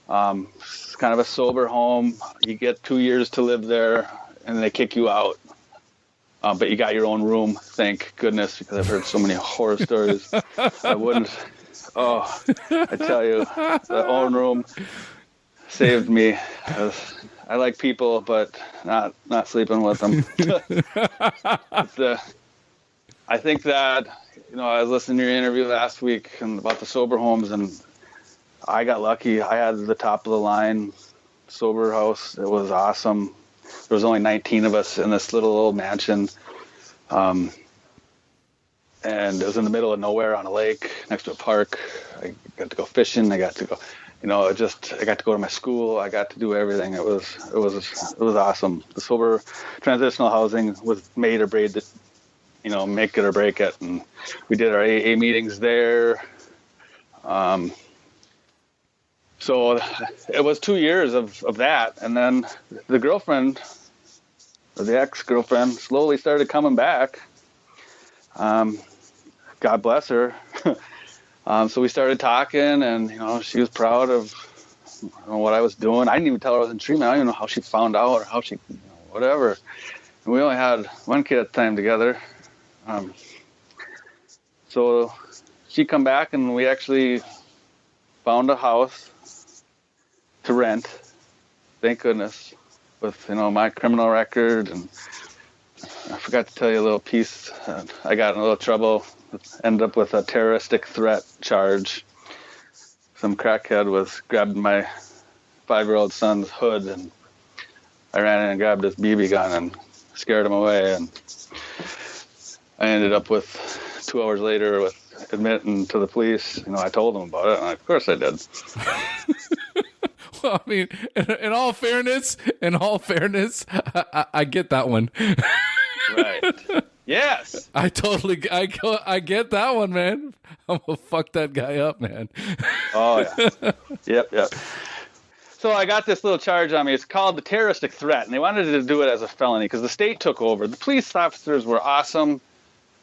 It's kind of a sober home. You get 2 years to live there, and they kick you out. But you got your own room, thank goodness, because I've heard so many horror stories. I wouldn't. Oh, I tell you, the own room saved me. I like people, but not sleeping with them. I think that, I was listening to your interview last week about the sober homes, and I got lucky. I had the top of the line sober house. It was awesome. There was only 19 of us in this little old mansion. And it was in the middle of nowhere on a lake next to a park. I got to go fishing. I got to go, I got to go to my school. I got to do everything. It was awesome. The sober transitional housing was made or break it, make it or break it. And we did our AA meetings there. So it was 2 years of that. And then the girlfriend, or the ex-girlfriend, slowly started coming back. God bless her. So we started talking, and, she was proud of what I was doing. I didn't even tell her I was in treatment. I don't even know how she found out or how she, whatever. And we only had one kid at the time together. So she come back, and we actually found a house to rent, thank goodness, with, my criminal record. And I forgot to tell you a little piece. I got in a little trouble, ended up with a terroristic threat charge. Some crackhead was grabbing my 5-year-old son's hood, and I ran in and grabbed his BB gun and scared him away. And I ended up with 2 hours later with admitting to the police. I told them about it, and of course I did. Well, I mean, in all fairness, I get that one. Right. Yes. I get that one, man. I'm gonna fuck that guy up, man. Oh yeah. Yep. So I got this little charge on me. It's called the terroristic threat, and they wanted to do it as a felony because the state took over. The police officers were awesome,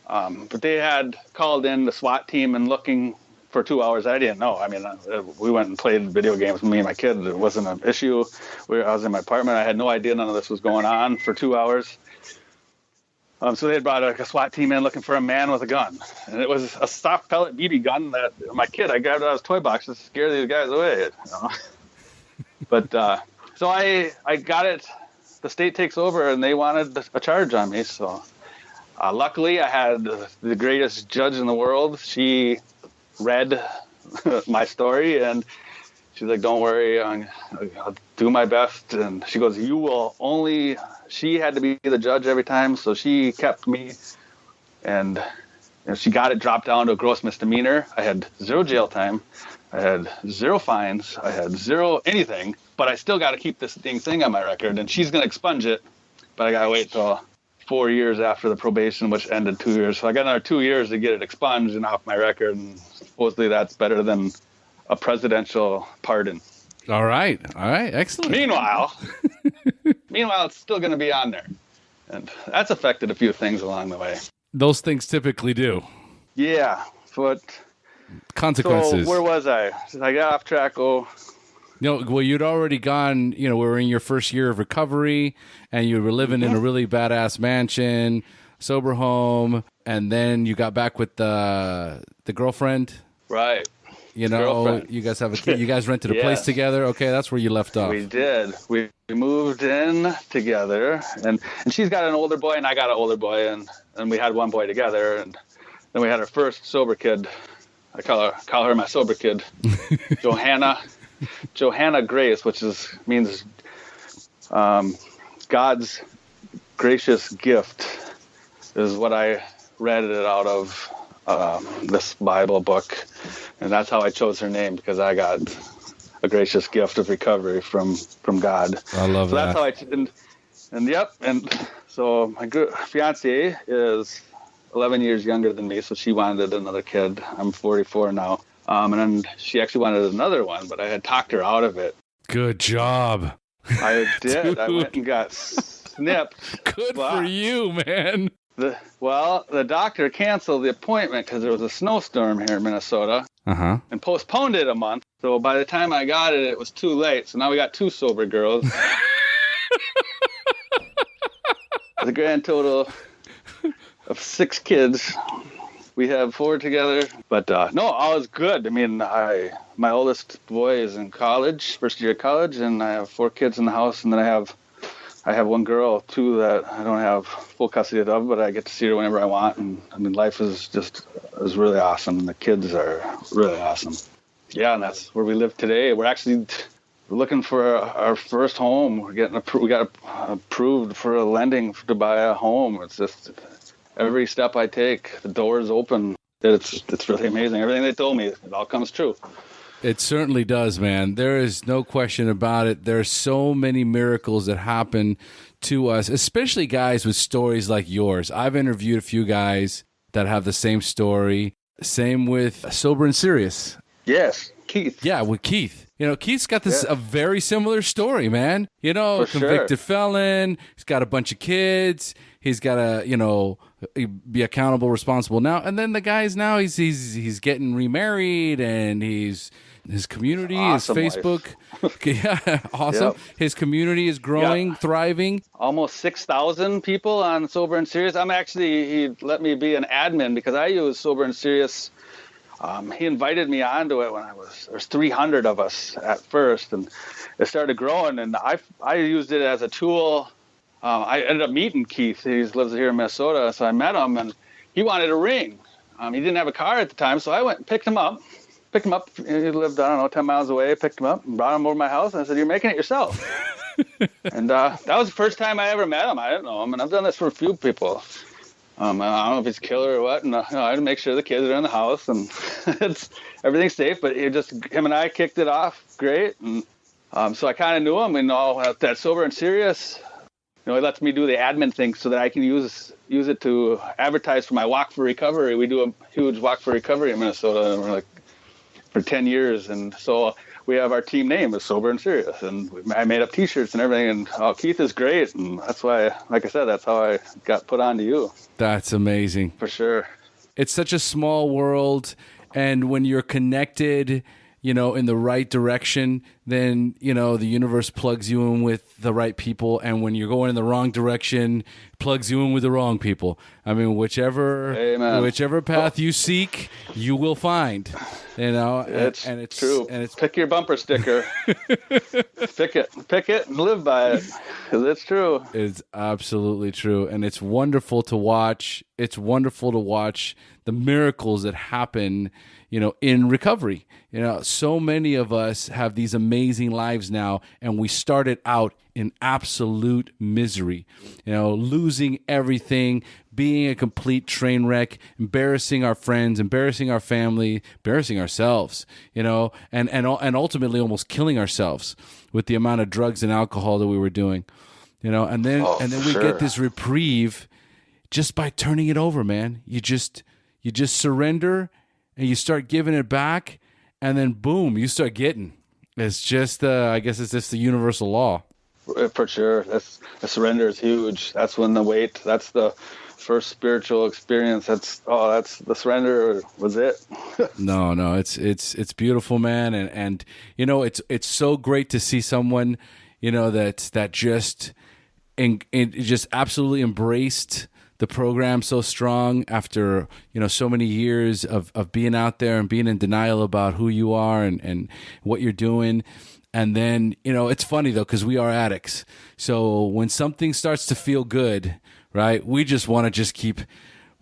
but they had called in the SWAT team and looking for 2 hours. I didn't know. I mean, we went and played video games with me and my kid. It wasn't an issue. I was in my apartment. I had no idea none of this was going on for 2 hours. So they had brought a SWAT team in looking for a man with a gun. And it was a soft pellet BB gun that my kid, I grabbed it out of his toy box to scare these guys away. But so I got it. The state takes over, and they wanted a charge on me. So luckily, I had the greatest judge in the world. She read my story, and she's like, don't worry, I'll do my best. And she goes, she had to be the judge every time, so she kept me, and she got it dropped down to a gross misdemeanor. I had 0 jail time, I had 0 fines, I had 0 anything, but I still got to keep this thing on my record, and she's going to expunge it, but I got to wait till 4 years after the probation, which ended 2 years. So I got another 2 years to get it expunged and off my record. And supposedly that's better than a presidential pardon. All right. Excellent. Meanwhile, it's still going to be on there. And that's affected a few things along the way. Those things typically do. Yeah. But consequences. So where was I? I got off track. Well, you'd already gone, we were in your first year of recovery, and you were living in a really badass mansion, sober home, and then you got back with the girlfriend. Right. Girlfriend. You guys have a kid. You guys rented a place together. Okay, that's where you left off. We did. We moved in together, and she's got an older boy, and I got an older boy, and we had one boy together, and then we had our first sober kid. I call her my sober kid, Johanna Grace, which means God's gracious gift, is what I read it out of this Bible book, and that's how I chose her name, because I got a gracious gift of recovery from God. I love that. So that's how and so my fiance is 11 years younger than me, so she wanted another kid. I'm 44 now. And then she actually wanted another one, but I had talked her out of it. Good job. I did. Dude. I went and got snipped. Good for you, man. The doctor canceled the appointment because there was a snowstorm here in Minnesota and postponed it a month. So by the time I got it, it was too late. So now we got 2 sober girls. The grand total of 6 kids. We have 4 together, but no, all is good. I mean, my oldest boy is in college, first year of college, and I have 4 kids in the house, and then I have one girl too that I don't have full custody of, but I get to see her whenever I want. And I mean, life is really awesome, and the kids are really awesome. Yeah, and that's where we live today. We're looking for our first home. We got approved for a lending to buy a home. It's just every step I take, the doors open. It's really amazing. Everything they told me, it all comes true. It certainly does, man. There is no question about it. There's so many miracles that happen to us, especially guys with stories like yours. I've interviewed a few guys that have the same story. Same with Sober and Serious. Yes, Keith. Yeah, with Keith. Keith's got a very similar story, man. For convicted felon. He's got a bunch of kids. He's got to, be accountable, responsible now. And then the guy's now he's getting remarried, and his community, awesome his Facebook. Yeah, awesome. Yep. His community is growing, thriving. Almost 6,000 people on Sober and Serious. He let me be an admin because I use Sober and Serious. He invited me onto it when there's 300 of us at first, and it started growing, and I used it as a tool. I ended up meeting Keith. He lives here in Minnesota, so I met him, and he wanted a ring. He didn't have a car at the time, so I went and picked him up. He lived, 10 miles away. Picked him up and brought him over to my house, and I said, "You're making it yourself." And that was the first time I ever met him. I didn't know him, and I've done this for a few people. I don't know if he's a killer or what, and I had to make sure the kids are in the house, and everything's safe, but him and I kicked it off great, and so I kind of knew him, and that Sober and Serious, he lets me do the admin thing so that I can use it to advertise for my Walk for Recovery. We do a huge Walk for Recovery in Minnesota, and we're for 10 years, and so we have our team name is Sober and Serious, and I made up T-shirts and everything, and Keith is great, and that's why, like I said, that's how I got put on to you. That's amazing. For sure. It's such a small world, and when you're connected, in the right direction, then, the universe plugs you in with the right people, and when you're going in the wrong direction, plugs you in with the wrong people. I mean, whichever path you seek, you will find. It's true. And it's pick your bumper sticker, pick it, and live by it, because it's true. It's absolutely true, and it's wonderful to watch. It's wonderful to watch the miracles that happen, in recovery. So many of us have these amazing lives now, and we started out in absolute misery, losing everything, being a complete train wreck, embarrassing our friends, embarrassing our family, embarrassing ourselves, and ultimately almost killing ourselves with the amount of drugs and alcohol that we were doing, and then we get this reprieve just by turning it over, man. You just surrender and you start giving it back, and then boom, you start getting. It's just, I guess it's just the universal law. For sure. The surrender is huge. That's when that's the first spiritual experience. That's the surrender was it. No, it's beautiful, man. And you know, it's so great to see someone, you know, that just absolutely embraced the program so strong after, you know, so many years of being out there and being in denial about who you are and what you're doing. And then, you know, it's funny though, because we are addicts. So when something starts to feel good, right, we just want to just keep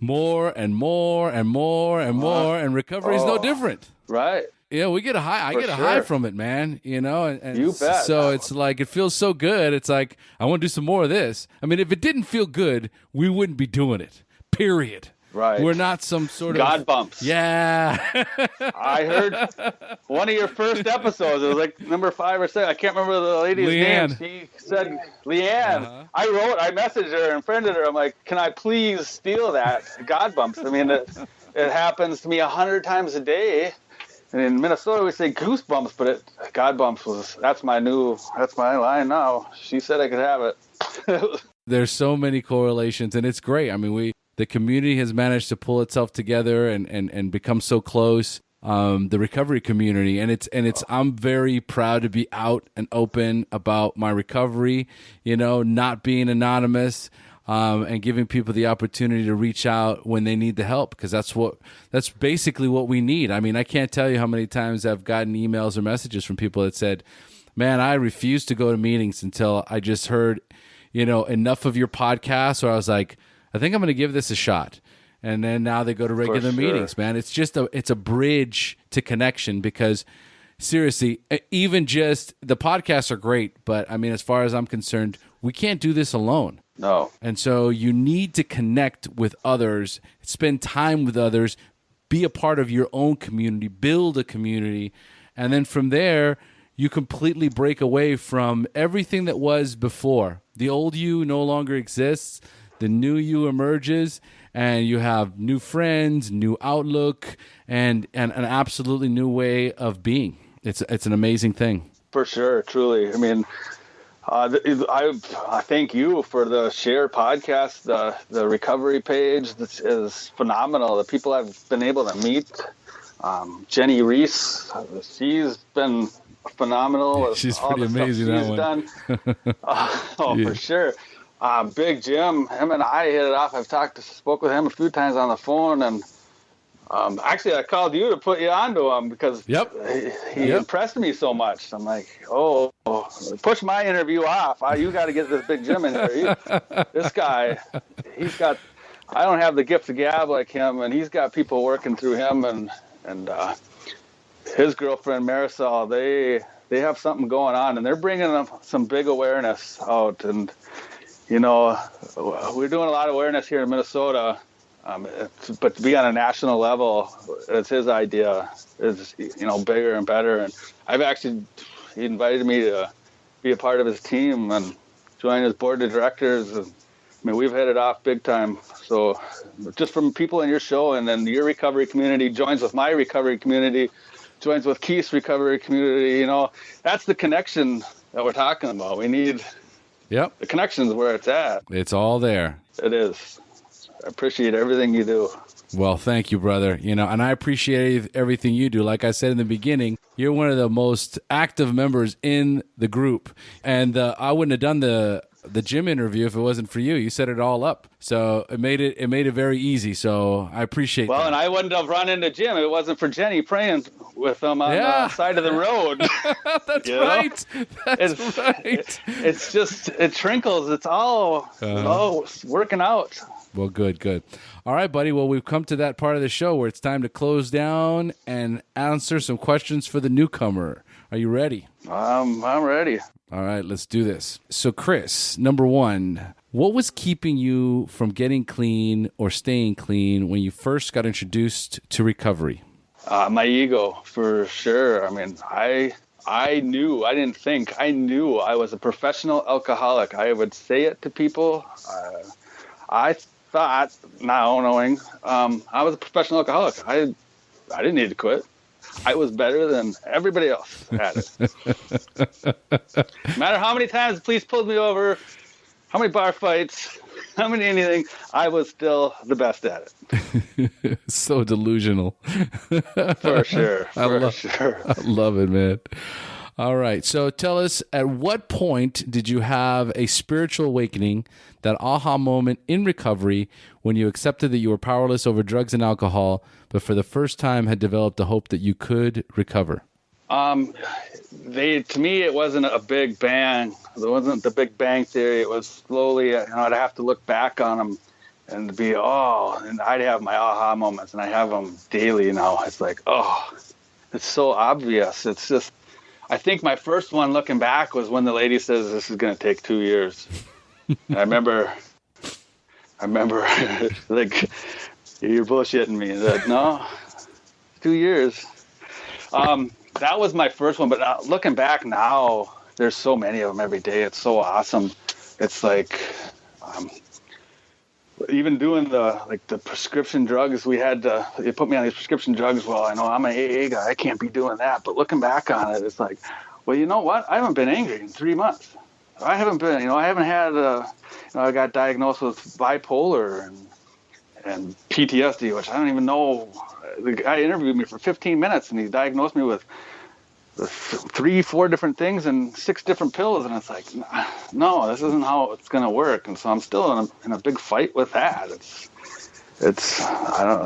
more and more and more and more. And recovery is no different. Right. Yeah, we get a high. I get a high from it, man. You know, and you bet. So it's like it feels so good. It's like I want to do some more of this. I mean, if it didn't feel good, we wouldn't be doing it. Period. Right. We're not some sort of God bumps. Yeah. I heard one of your first episodes. It was like number 5 or 6. I can't remember the lady's name. She said Leanne. I messaged her and friended her. I'm like, can I please steal that? God bumps. I mean, it happens to me 100 times a day. And in Minnesota, we say goosebumps, but God bumps that's my line now. She said I could have it. There's so many correlations, and it's great. I mean, the community has managed to pull itself together and become so close. The recovery community, and I'm very proud to be out and open about my recovery. You know, not being anonymous. And giving people the opportunity to reach out when they need the help, because that's basically what we need. I mean, I can't tell you how many times I've gotten emails or messages from people that said, man, I refuse to go to meetings until I just heard, you know, enough of your podcast, or I was like, I think I'm going to give this a shot. And then now they go to regular meetings, man. It's just it's a bridge to connection, because seriously, even just the podcasts are great, but I mean, as far as I'm concerned, we can't do this alone. No. And so you need to connect with others, spend time with others, be a part of your own community, build a community. And then from there, you completely break away from everything that was before. The old you no longer exists. The new you emerges, and you have new friends, new outlook, and an absolutely new way of being. It's an amazing thing. For sure, truly. I mean, I thank you for the SHAIR podcast. The recovery page is phenomenal. The people I've been able to meet, Jenny Reese, she's been phenomenal. She's pretty amazing. That one. Done. For sure. Big Jim, him and I hit it off. I've spoke with him a few times on the phone, and actually I called you to put you onto him because he impressed me so much. I'm like, push my interview off. You got to get this Big Jim in here. This guy, I don't have the gift of gab like him, and he's got people working through him, and his girlfriend Marisol, they have something going on, and they're bringing some big awareness out. And you know, we're doing a lot of awareness here in Minnesota, but to be on a national level, it's his idea. Is, you know, bigger and better. And he invited me to be a part of his team and join his board of directors. And, I mean, we've hit it off big time. So just from people in your show, and then your recovery community joins with my recovery community, joins with Keith's recovery community. You know, that's the connection that we're talking about. We need. Yep. The connection's where it's at. It's all there. It is. I appreciate everything you do. Well, thank you, brother. You know, and I appreciate everything you do. Like I said in the beginning, you're one of the most active members in the group. And I wouldn't have done the gym interview if it wasn't for you. You set it all up. So it made it very easy. So I appreciate that. Well, and I wouldn't have run into Jim if it wasn't for Jenny praying with him on the side of the road. That's right. That's right. It's just, it trinkles. It's all working out. Well, good. All right, buddy. Well, we've come to that part of the show where it's time to close down and answer some questions for the newcomer. Are you ready? I'm ready. All right, let's do this. So, Chris, number one, what was keeping you from getting clean or staying clean when you first got introduced to recovery? My ego, for sure. I mean, I knew I was a professional alcoholic. I would say it to people. I thought, now knowing, I was a professional alcoholic. I didn't need to quit. I was better than everybody else at it. No matter how many times the police pulled me over, how many bar fights, how many anything, I was still the best at it. So delusional. For sure. Sure. I love it, man. All right. So tell us, at what point did you have a spiritual awakening, that aha moment in recovery when you accepted that you were powerless over drugs and alcohol, but for the first time had developed the hope that you could recover? To me, it wasn't a big bang. It wasn't the Big Bang Theory. It was slowly, I'd have to look back on them and be, and I'd have my aha moments, and I have them daily now. It's like, it's so obvious. It's just, I think my first one looking back was when the lady says this is going to take 2 years. And I remember like, you're bullshitting me. And like, no, 2 years. That was my first one, but looking back now, there's so many of them every day. It's so awesome. It's like, even doing the prescription drugs, they put me on these prescription drugs. Well, I know I'm an AA guy. I can't be doing that. But looking back on it, it's like, well, you know what? I haven't been angry in 3 months. I haven't been, I haven't had, I got diagnosed with bipolar and PTSD, which I don't even know. The guy interviewed me for 15 minutes, and he diagnosed me with 3-4 different things and 6 different pills. And it's like, no, this isn't how it's going to work. And so I'm still in a big fight with that. I don't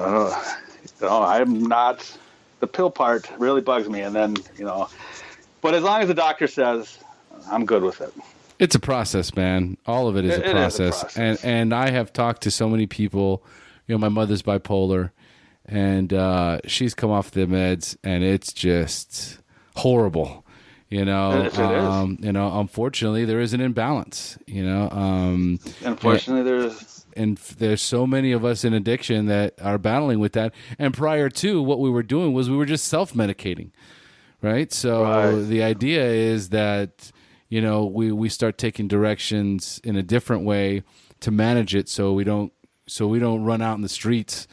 know. I'm not, the pill part really bugs me. And then, but as long as the doctor says, I'm good with it. It's a process, man. All of it is a process. And I have talked to so many people. My mother's bipolar, and she's come off the meds, and it's just horrible. It is. Unfortunately, there is an imbalance. Unfortunately, there's so many of us in addiction that are battling with that. And prior to, what we were doing was we were just self-medicating, right? So the idea is that we start taking directions in a different way to manage it, so we don't run out in the streets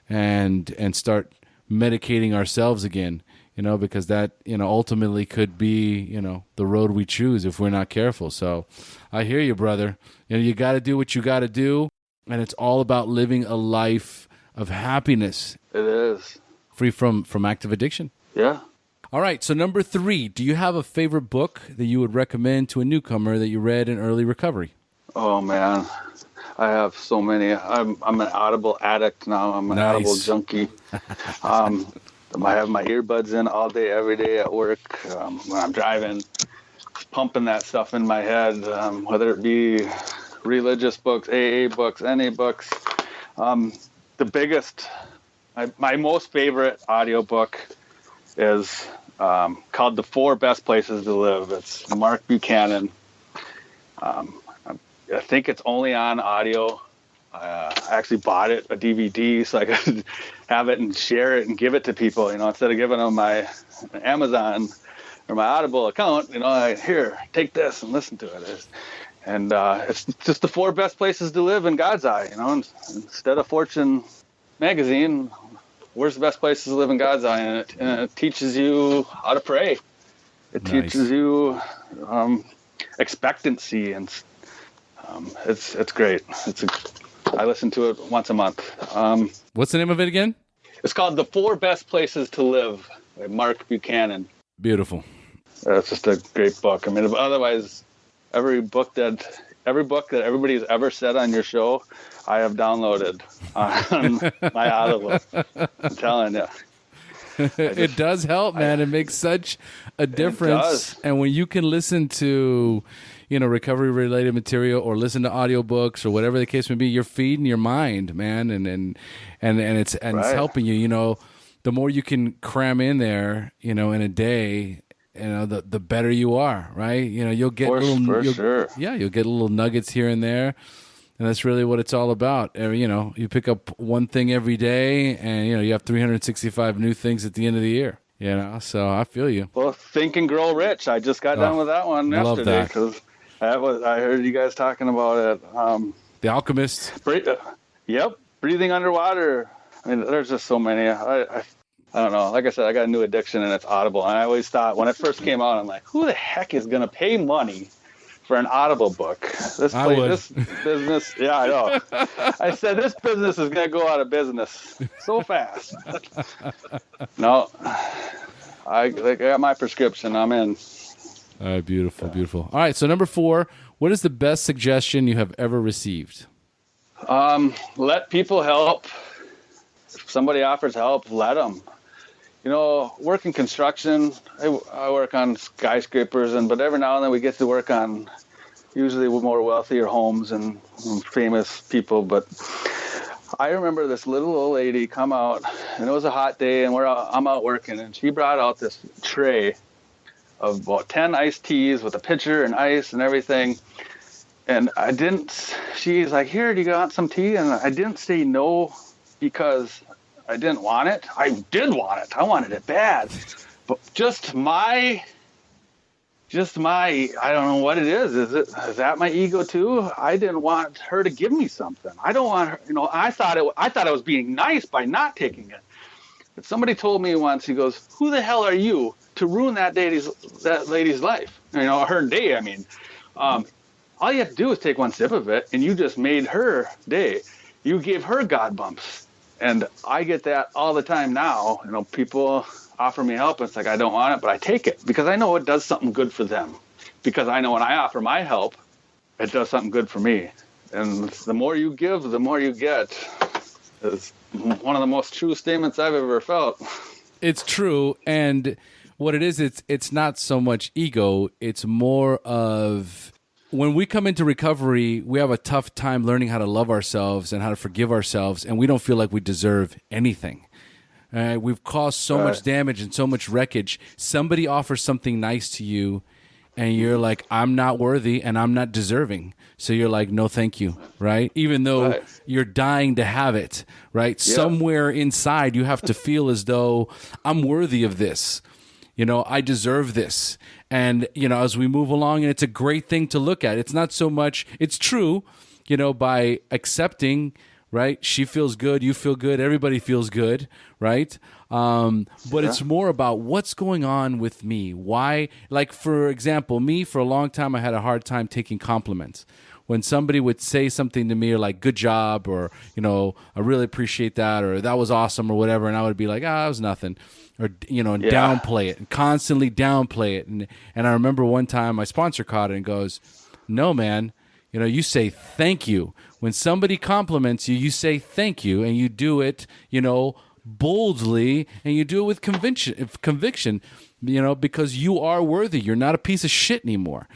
and start medicating ourselves again, because that, ultimately could be, the road we choose if we're not careful. So I hear you, brother. You got to do what you got to do, and it's all about living a life of happiness. It is. Free from active addiction. Yeah. All right, so number 3, do you have a favorite book that you would recommend to a newcomer that you read in early recovery? Oh, man. I have so many. I'm an Audible addict now. I'm an Audible junkie. I have my earbuds in all day, every day at work. When I'm driving, pumping that stuff in my head, whether it be religious books, AA books, NA books. The biggest, my most favorite audiobook is called The 4 Best Places to Live. It's Mark Buchanan. I think it's only on audio. I actually bought it, a DVD, so I could have it and share it and give it to people, instead of giving them my Amazon or my Audible account, here, take this and listen to it. And it's just the 4 best places to live in God's eye, instead of Fortune magazine, where's the best places to live in God's eye? And it teaches you how to pray. It teaches you expectancy, and it's great. I listen to it once a month. What's the name of it again? It's called The 4 Best Places to Live by Mark Buchanan. Beautiful. It's just a great book. Otherwise, every book that everybody's ever said on your show, I have downloaded on my Audible. I'm telling you. It does help, man. It makes such a difference. And when you can listen to, recovery related material, or listen to audiobooks, or whatever the case may be, you're feeding your mind, man. And it's it's helping you, the more you can cram in there, in a day, the better you are, right? You'll get you'll get little nuggets here and there. And that's really what it's all about. You pick up one thing every day, and you have 365 new things at the end of the year. So I feel you. Well, Think and Grow Rich. I just got done with that one yesterday, because I heard you guys talking about it. The Alchemist. Yep. Breathing underwater. I mean, there's just so many. I don't know. Like I said, I got a new addiction, and it's Audible. And I always thought when it first came out, I'm like, who the heck is going to pay money for an Audible book? This business, yeah, I know. I said, this business is going to go out of business so fast. No, I got my prescription. I'm in. All right, beautiful, beautiful. All right, so number 4, what is the best suggestion you have ever received? Let people help. If somebody offers help, let them. You know, work in construction, I work on skyscrapers, but every now and then we get to work on usually more wealthier homes and famous people. But I remember this little old lady come out, and it was a hot day, and I'm out working, and she brought out this tray of about 10 iced teas with a pitcher and ice and everything. And she's like, here, do you want some tea? And I didn't say no because I didn't want it. I did want it. I wanted it bad. But just my, I don't know what it is. Is that my ego too? I didn't want her to give me something. I don't want her, I thought I was being nice by not taking it. But somebody told me once, he goes, who the hell are you to ruin that lady's life? Her day, I mean. All you have to do is take one sip of it, and you just made her day. You gave her God bumps. And I get that all the time now. People offer me help. It's like, I don't want it, but I take it because I know it does something good for them. Because I know when I offer my help, it does something good for me. And the more you give, the more you get. It's one of the most true statements I've ever felt. It's true. And what it is, it's not so much ego. It's more of... When we come into recovery, we have a tough time learning how to love ourselves and how to forgive ourselves, and we don't feel like we deserve anything. We've caused so much damage and so much wreckage. Somebody offers something nice to you, and you're like, I'm not worthy and I'm not deserving. So you're like, no, thank you, right? Even though you're dying to have it, right? Yeah. Somewhere inside, you have to feel as though I'm worthy of this. I deserve this. And, as we move along, and it's a great thing to look at. It's not so much, it's true, by accepting, right? She feels good, you feel good, everybody feels good, right? But it's more about what's going on with me. Why? Like, for example, me, for a long time, I had a hard time taking compliments. When somebody would say something to me, or like, good job, or, I really appreciate that, or that was awesome, or whatever, and I would be like, that was nothing. Or, and downplay it, and constantly downplay it. And I remember one time my sponsor caught it and goes, no, man, you say thank you. When somebody compliments you, you say thank you, and you do it, boldly, and you do it with conviction, because you are worthy. You're not a piece of shit anymore.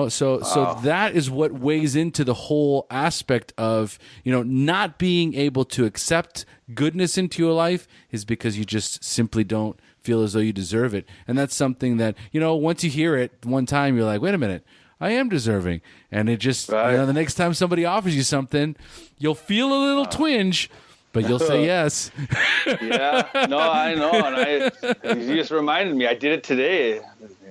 So that is what weighs into the whole aspect of, not being able to accept goodness into your life is because you just simply don't feel as though you deserve it. And that's something that, once you hear it one time, you're like, wait a minute, I am deserving. And it just, the next time somebody offers you something, you'll feel a little twinge, but you'll say yes. Yeah, no, I know. And you just reminded me, I did it today.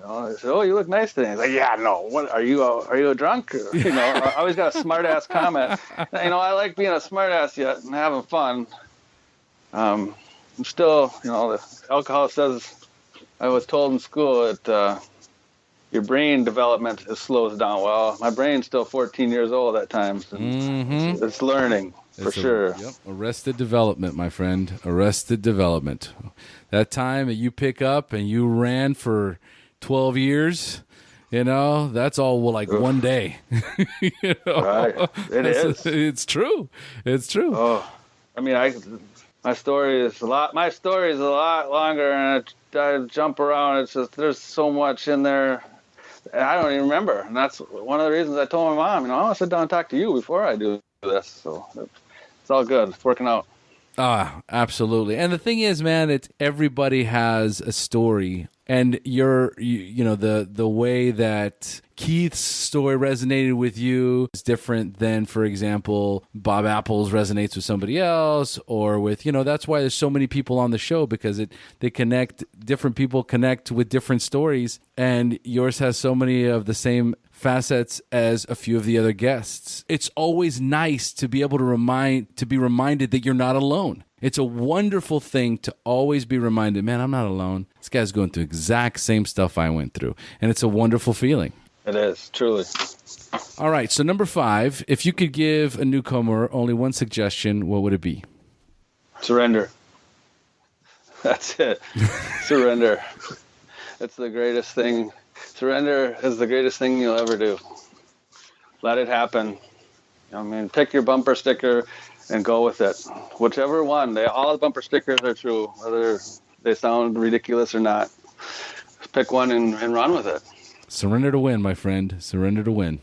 I said, oh, you look nice today. He's like, yeah, no, what, are you a drunk? I always got a smart ass comment. I like being a smart ass yet and having fun. I'm still, the alcohol says, I was told in school that your brain development slows down. Well, my brain's still 14 years old at times. And it's learning. For sure. Yep. Arrested development, my friend. Arrested development. That time that you pick up and you ran for 12 years, that's all like one day. Right. It's true. It's true. Oh, I mean, my story is a lot longer, and I jump around. It's just, there's so much in there. I don't even remember. And that's one of the reasons I told my mom, I want to sit down and talk to you before I do this. So it's all good. It's working out. Absolutely. And the thing is, man, everybody has a story. And the way that Keith's story resonated with you is different than, for example, Bob Apple's resonates with somebody else, or with, that's why there's so many people on the show, because different people connect with different stories, and yours has so many of the same facets as a few of the other guests. It's always nice to be able to be reminded that you're not alone. It's a wonderful thing to always be reminded, man, I'm not alone. This guy's going through exact same stuff I went through. And it's a wonderful feeling. It is, truly. All right, so number 5, if you could give a newcomer only one suggestion, what would it be? Surrender. That's it. Surrender. It's the greatest thing. Surrender is the greatest thing you'll ever do. Let it happen. Pick your bumper sticker and go with it. Whichever one. All the bumper stickers are true, whether they sound ridiculous or not. Pick one and run with it. Surrender to win, my friend. Surrender to win.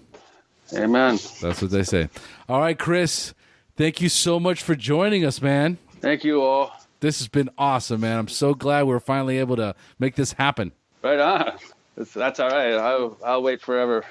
Amen. That's what they say. All right, Chris, thank you so much for joining us, man. Thank you all. This has been awesome, man. I'm so glad we're finally able to make this happen. Right on. That's all right. I'll wait forever.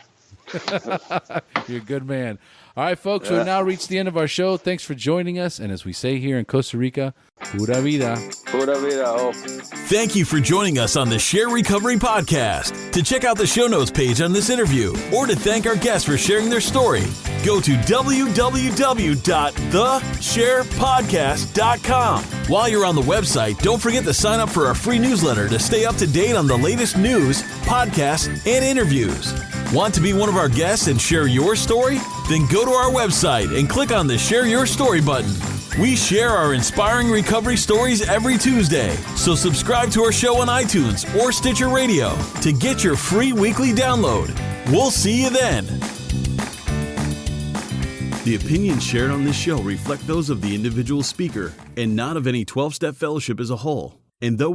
You're a good man. All right, folks, we've now reached the end of our show. Thanks for joining us. And as we say here in Costa Rica, pura vida. Pura vida. Oh. Thank you for joining us on the SHAIR Recovery Podcast. To check out the show notes page on this interview or to thank our guests for sharing their story, go to www.theshairpodcast.com. While you're on the website, don't forget to sign up for our free newsletter to stay up to date on the latest news, podcasts, and interviews. Want to be one of our guests and share your story? Then go to our website and click on the Share Your Story button. We share our inspiring recovery stories every Tuesday, so subscribe to our show on iTunes or Stitcher Radio to get your free weekly download. We'll see you then. The opinions shared on this show reflect those of the individual speaker and not of any 12-Step Fellowship as a whole. And though